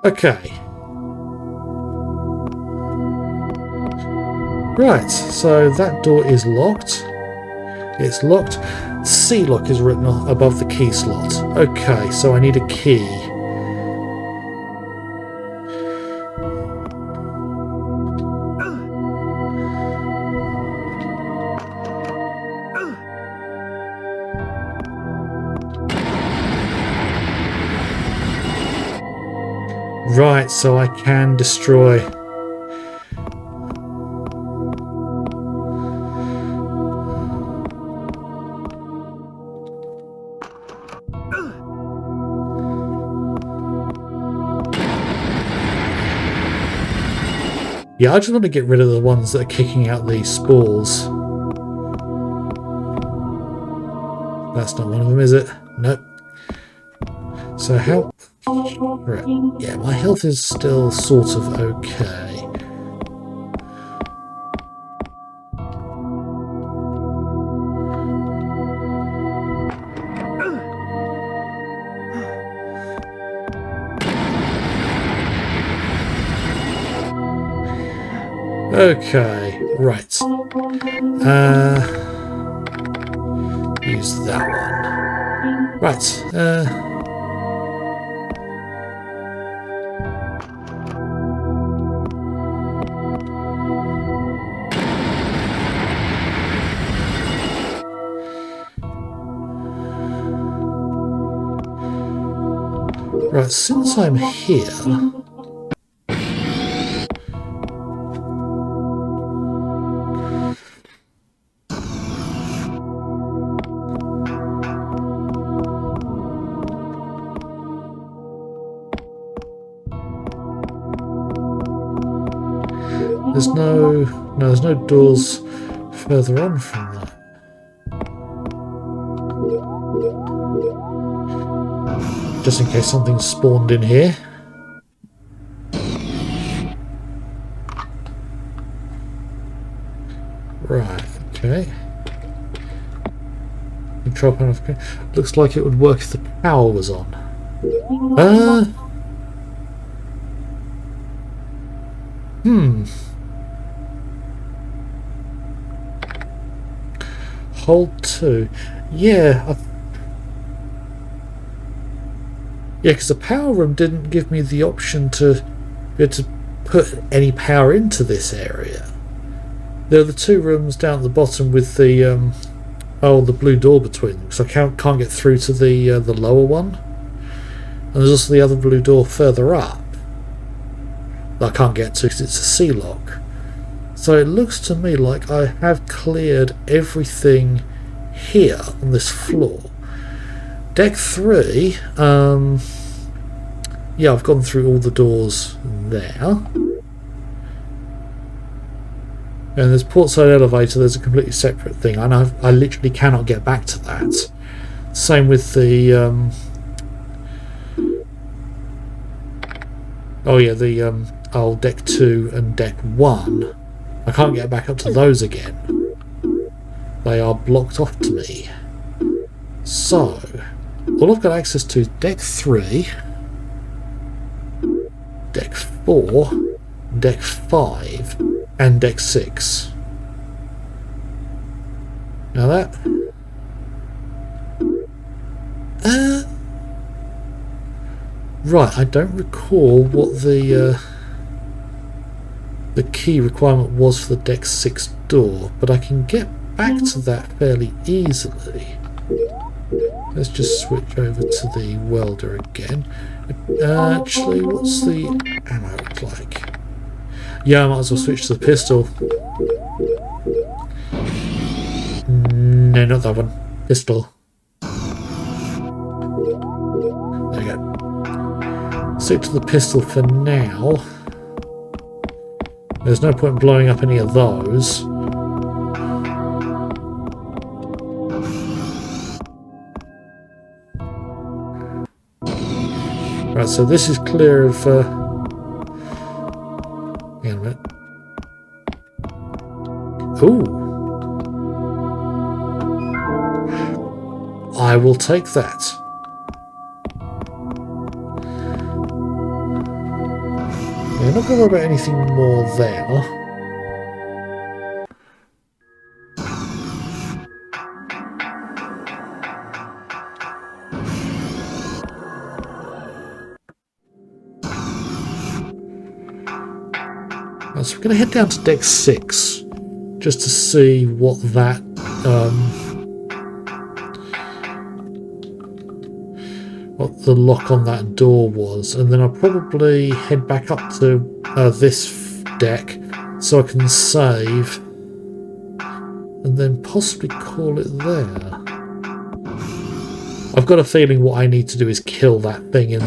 Okay. Right, so that door is locked. It's locked. C-lock is written above the key slot. Okay, so I need a key. Right, so I can destroy Yeah, I just want to get rid of the ones that are kicking out the spores. That's not one of them, is it? Nope. So how... Right. Yeah, my health is still sort of okay. Okay, right. Use that one. Right, right, since I'm here... There's no doors further on from that. Just in case something spawned in here. Right, okay. Control panel. Looks like it would work if the power was on. Hold 2. Yeah. Yeah, because the power room didn't give me the option to be able to put any power into this area. There are the 2 rooms down at the bottom with the the blue door between them, because I can't get through to the lower one. And there's also the other blue door further up that I can't get to because it's a C-lock. So it looks to me like I have cleared everything here on this floor. Deck 3, yeah, I've gone through all the doors there. And there's portside elevator, there's a completely separate thing. I know I literally cannot get back to that. Same with the deck 2 and deck 1. I can't get back up to those again. They are blocked off to me. So, all I've got access to is deck 3, deck 4, deck 5, and deck 6. Now that... right, I don't recall what the key requirement was for the deck 6 door, but I can get back to that fairly easily. Let's just switch over to the welder again. Actually, what's the ammo look like? Yeah, I might as well switch to the pistol. No, not that one. Pistol. There we go. Stick to the pistol for now. There's no point in blowing up any of those. Right, so this is clear of... hang on a minute. Ooh. I will take that. I'm not going to worry about anything more there. So we're going to head down to deck 6 just to see what that what the lock on that door was, and then I'll probably head back up to this deck so I can save and then possibly call it there. I've got a feeling what I need to do is kill that thing in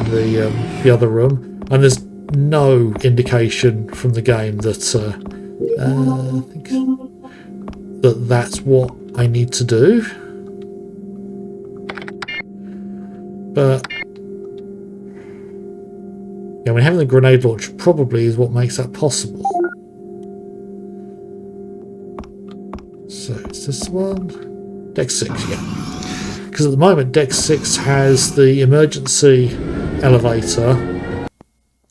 the other room, and there's no indication from the game that I think that that's what I need to do. But yeah, I mean, having the grenade launch probably is what makes that possible. So is this one? Deck 6, yeah. Because at the moment Deck 6 has the emergency elevator,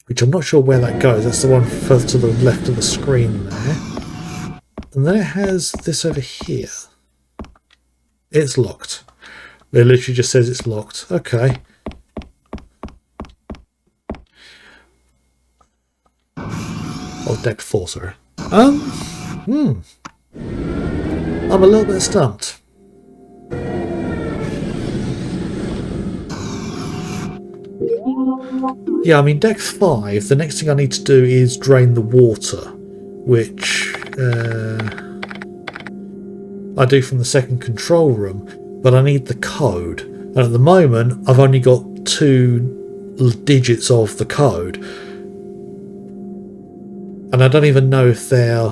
which I'm not sure where that goes. That's the one further to the left of the screen there. And then it has this over here. It's locked. It literally just says it's locked. Okay. Oh, Deck 4, sorry. I'm a little bit stumped. Yeah, I mean, Deck 5, the next thing I need to do is drain the water, which I do from the second control room, but I need the code. And at the moment, I've only got 2 digits of the code. And I don't even know if they're...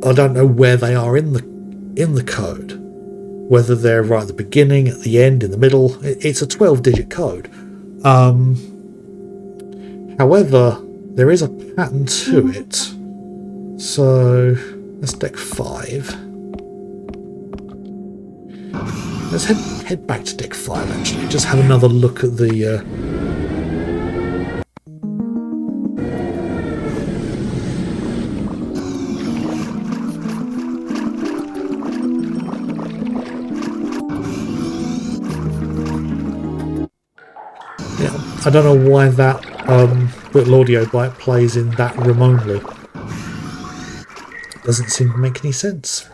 I don't know where they are in the code. Whether they're right at the beginning, at the end, in the middle. It's a 12-digit code. However, there is a pattern to it. So that's Deck 5. Let's head back to Deck 5 actually. Just have another look at the I don't know why that little audio bite plays in that room only. Doesn't seem to make any sense.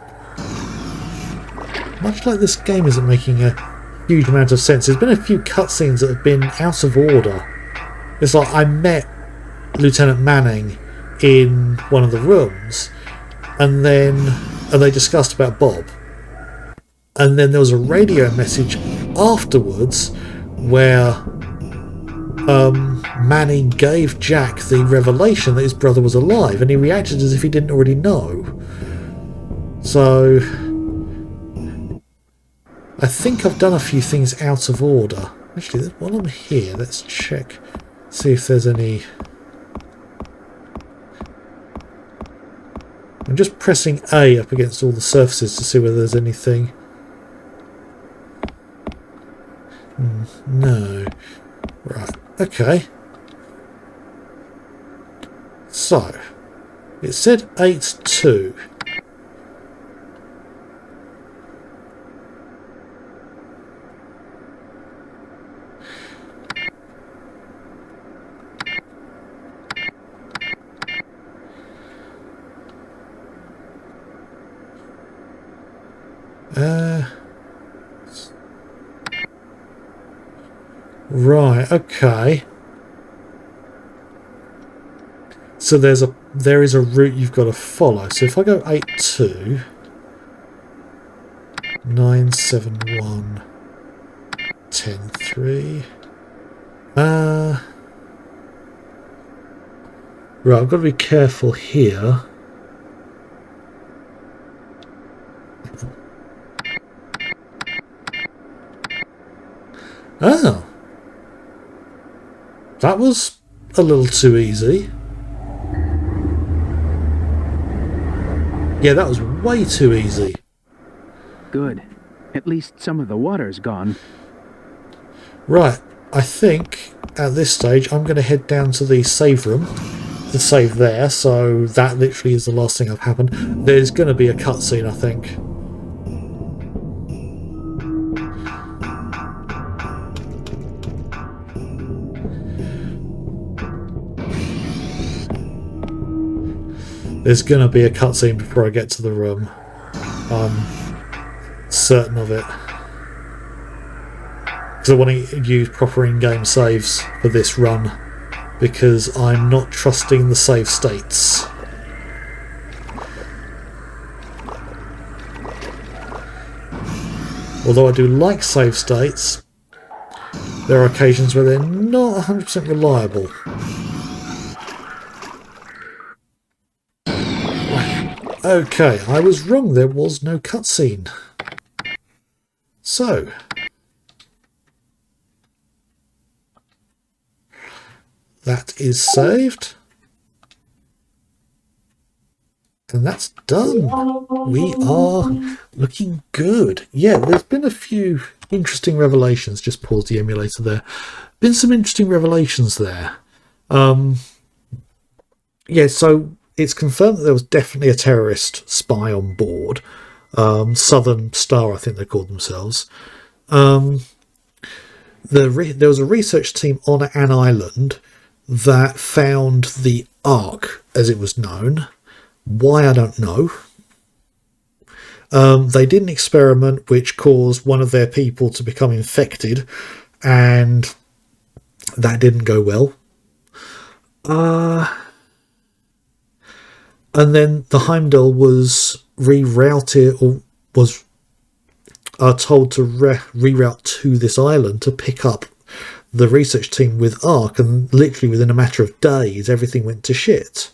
Much like this game isn't making a huge amount of sense. There's been a few cutscenes that have been out of order. It's like I met Lieutenant Manning in one of the rooms, and they discussed about Bob. And then there was a radio message afterwards where Manning gave Jack the revelation that his brother was alive, and he reacted as if he didn't already know. So I think I've done a few things out of order. Actually, while I'm here, let's check, see if there's any... I'm just pressing A up against all the surfaces to see whether there's anything. No. Right. Okay. So, it said 8-2. Right, okay. So there is a route you've got to follow. So if I go 8-2, 9-7-1, 10-3. Right, I've got to be careful here. Oh. That was a little too easy. Yeah, that was way too easy. Good. At least some of the water's gone. Right, I think at this stage I'm going to head down to the save room to save there, so that literally is the last thing I've happened. There's going to be a cutscene, I think. There's going to be a cutscene before I get to the room. I'm certain of it. Because I want to use proper in-game saves for this run. Because I'm not trusting the save states. Although I do like save states, there are occasions where they're not 100% reliable. Okay, I was wrong. There was no cutscene. So, that is saved. And that's done. We are looking good. Yeah, there's been a few interesting revelations. Just pause the emulator there. Been some interesting revelations there. Yeah, so it's confirmed that there was definitely a terrorist spy on board. Southern Star, I think they called themselves. There was a research team on an island that found the Ark, as it was known. Why, I don't know. They did an experiment which caused one of their people to become infected, and that didn't go well. And then the Heimdall was rerouted, or was told to reroute to this island to pick up the research team with Ark, and literally within a matter of days everything went to shit.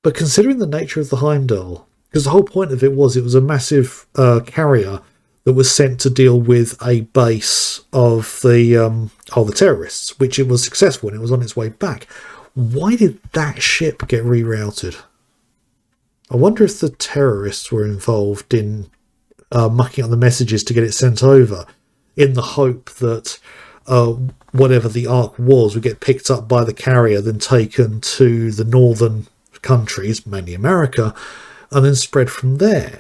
But considering the nature of the Heimdall, because the whole point of it was a massive carrier that was sent to deal with a base of the terrorists, which it was successful and it was on its way back. Why did that ship get rerouted? I wonder if the terrorists were involved in mucking up the messages to get it sent over, in the hope that whatever the Ark was would get picked up by the carrier, then taken to the northern countries, mainly America, and then spread from there.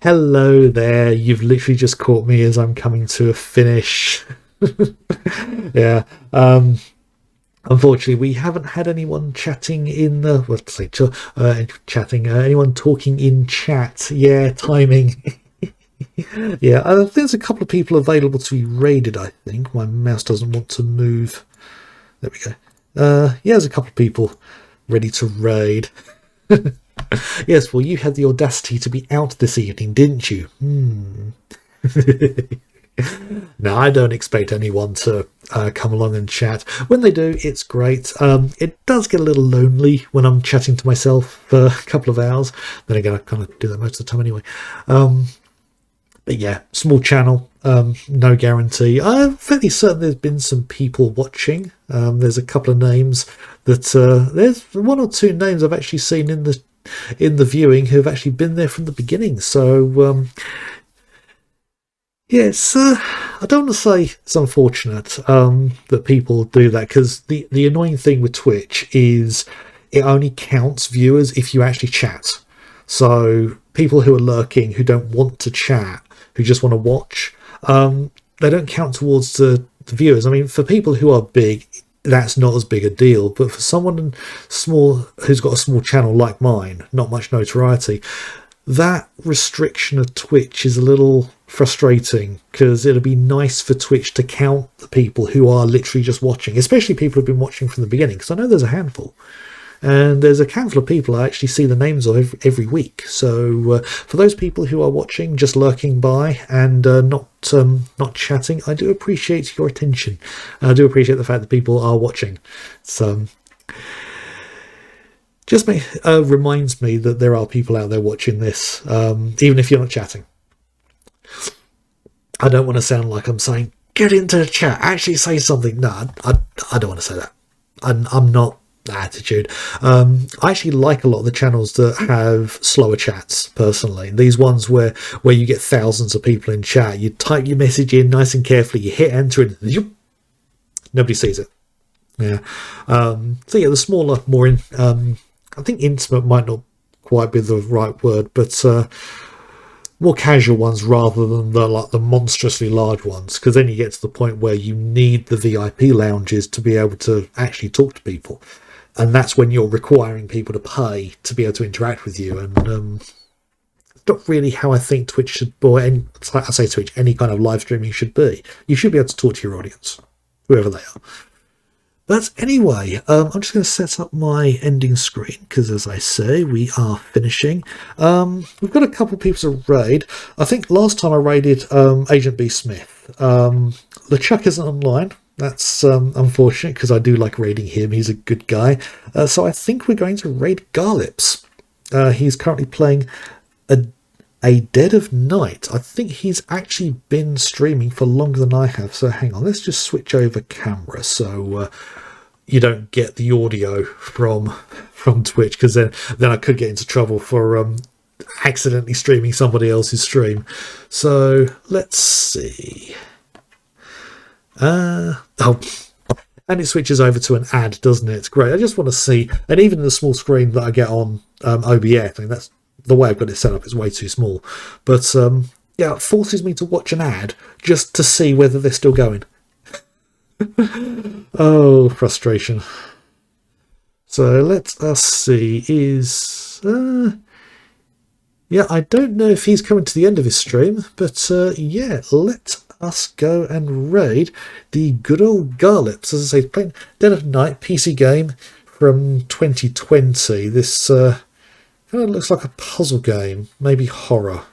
Hello there. You've literally just caught me as I'm coming to a finish. Yeah. Unfortunately, we haven't had anyone chatting in the... Well, say chatting. Anyone talking in chat. Yeah, timing. Yeah, there's a couple of people available to be raided, I think. My mouse doesn't want to move. There we go. Yeah, there's a couple of people ready to raid. Yes, well, you had the audacity to be out this evening, didn't you? No, I don't expect anyone to come along and chat. When they do, it's great. It does get a little lonely when I'm chatting to myself for a couple of hours. Then again, I kind of do that most of the time anyway. But yeah, small channel, no guarantee. I'm fairly certain there's been some people watching. There's a couple of names that there's one or two names I've actually seen in the viewing who have actually been there from the beginning. So yes, I don't want to say it's unfortunate that people do that, because the annoying thing with Twitch is it only counts viewers if you actually chat. So people who are lurking, who don't want to chat, who just want to watch, they don't count towards the viewers. I mean, for people who are big, that's not as big a deal, but for someone small who's got a small channel like mine, not much notoriety, that restriction of Twitch is a little frustrating, because it'll be nice for Twitch to count the people who are literally just watching, especially people who've been watching from the beginning, because I know there's a handful. And there's a handful of people I actually see the names of every week. So for those people who are watching, just lurking by and not chatting, I do appreciate your attention. I do appreciate the fact that people are watching. So just reminds me that there are people out there watching this, even if you're not chatting. I don't want to sound like I'm saying, get into the chat, actually say something. No, I don't want to say that. I'm not attitude. I actually like a lot of the channels that have slower chats personally. These ones where you get thousands of people in chat, you type your message in nice and carefully, you hit enter and nobody sees it. Yeah. So yeah, the smaller, more I think intimate might not quite be the right word, but more casual ones rather than the monstrously large ones, because then you get to the point where you need the VIP lounges to be able to actually talk to people. And that's when you're requiring people to pay to be able to interact with you. And it's not really how I think Twitch should, or I say Twitch, any kind of live streaming should be. You should be able to talk to your audience, whoever they are. But anyway, I'm just going to set up my ending screen because, as I say, we are finishing. We've got a couple of people to raid. I think last time I raided Agent B. Smith. LeChuck isn't online. That's unfortunate because I do like raiding him. He's a good guy. So I think we're going to raid Garlips. He's currently playing a Dead of Night. I think he's actually been streaming for longer than I have. So hang on, let's just switch over camera so you don't get the audio from Twitch, because then I could get into trouble for accidentally streaming somebody else's stream. So let's see. And it switches over to an ad, doesn't it? It's great. I just want to see, and even the small screen that I get on OBS, I mean, that's the way I've got it set up. It's way too small, but yeah, it forces me to watch an ad just to see whether they're still going. Oh, frustration. So let us see. Yeah, I don't know if he's coming to the end of his stream, but yeah, let us go and raid the good old Garlips. As I say, playing Dead of Night PC game from 2020. This kind of looks like a puzzle game, maybe horror.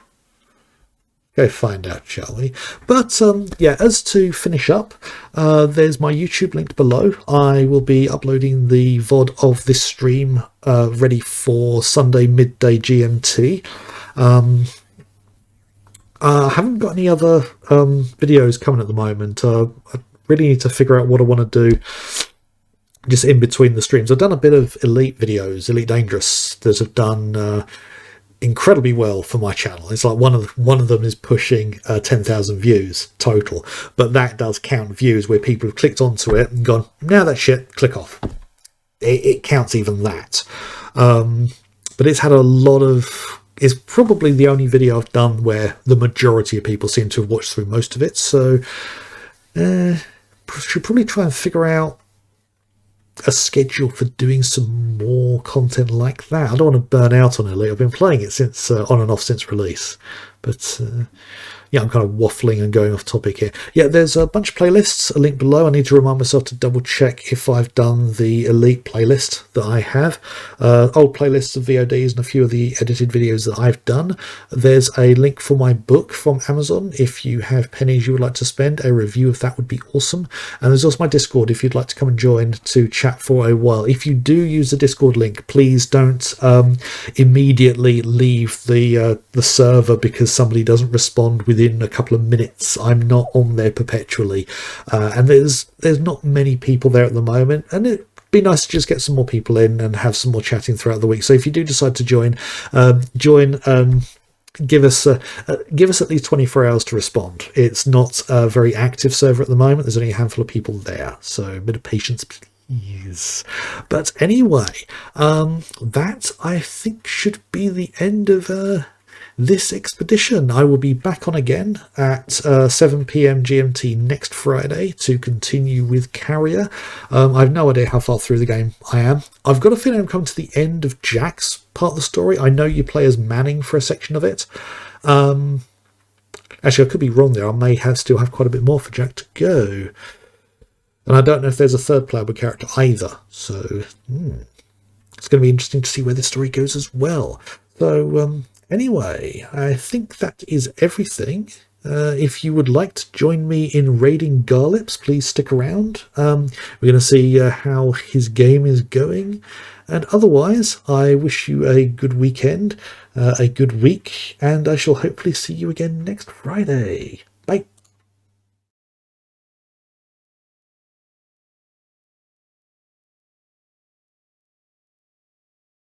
Go find out, shall we? But yeah, as to finish up, there's my YouTube linked below. I will be uploading the VOD of this stream ready for Sunday midday GMT. I haven't got any other videos coming at the moment. I really need to figure out what I want to do just in between the streams. I've done a bit of Elite videos, Elite Dangerous, that have done incredibly well for my channel. It's like one of them is pushing 10,000 views total, but that does count views where people have clicked onto it and gone, now that shit, click off. It counts even that. But it's had a lot of, it's probably the only video I've done where the majority of people seem to have watched through most of it. So should probably try and figure out a schedule for doing some more content like that. I don't want to burn out on Elite. I've been playing it since on and off since release, but yeah, I'm kind of waffling and going off topic here. Yeah, there's a bunch of playlists, a link below. I need to remind myself to double check if I've done the Elite playlist that I have. Old playlists of VODs and a few of the edited videos that I've done. There's a link for my book from Amazon. If you have pennies you would like to spend, a review of that would be awesome. And there's also my Discord if you'd like to come and join to chat for a while. If you do use the Discord link, please don't immediately leave the server because somebody doesn't respond within a couple of minutes. I'm not on there perpetually, and there's not many people there at the moment, and it'd be nice to just get some more people in and have some more chatting throughout the week. So if you do decide to join, give us at least 24 hours to respond. It's not a very active server at the moment. There's only a handful of people there, so a bit of patience, please. But anyway, that I think should be the end of this expedition. I will be back on again at 7 PM GMT next Friday to continue with Carrier. I've no idea how far through the game I am. I've got a feeling I'm coming to the end of Jack's part of the story. I know you play as Manning for a section of it. Actually, I could be wrong there. I may still have quite a bit more for Jack to go. And I don't know if there's a third playable character either. So it's going to be interesting to see where this story goes as well. So anyway, I think that is everything. If you would like to join me in raiding Garlips, please stick around. We're going to see how his game is going. And otherwise, I wish you a good weekend, a good week, and I shall hopefully see you again next Friday.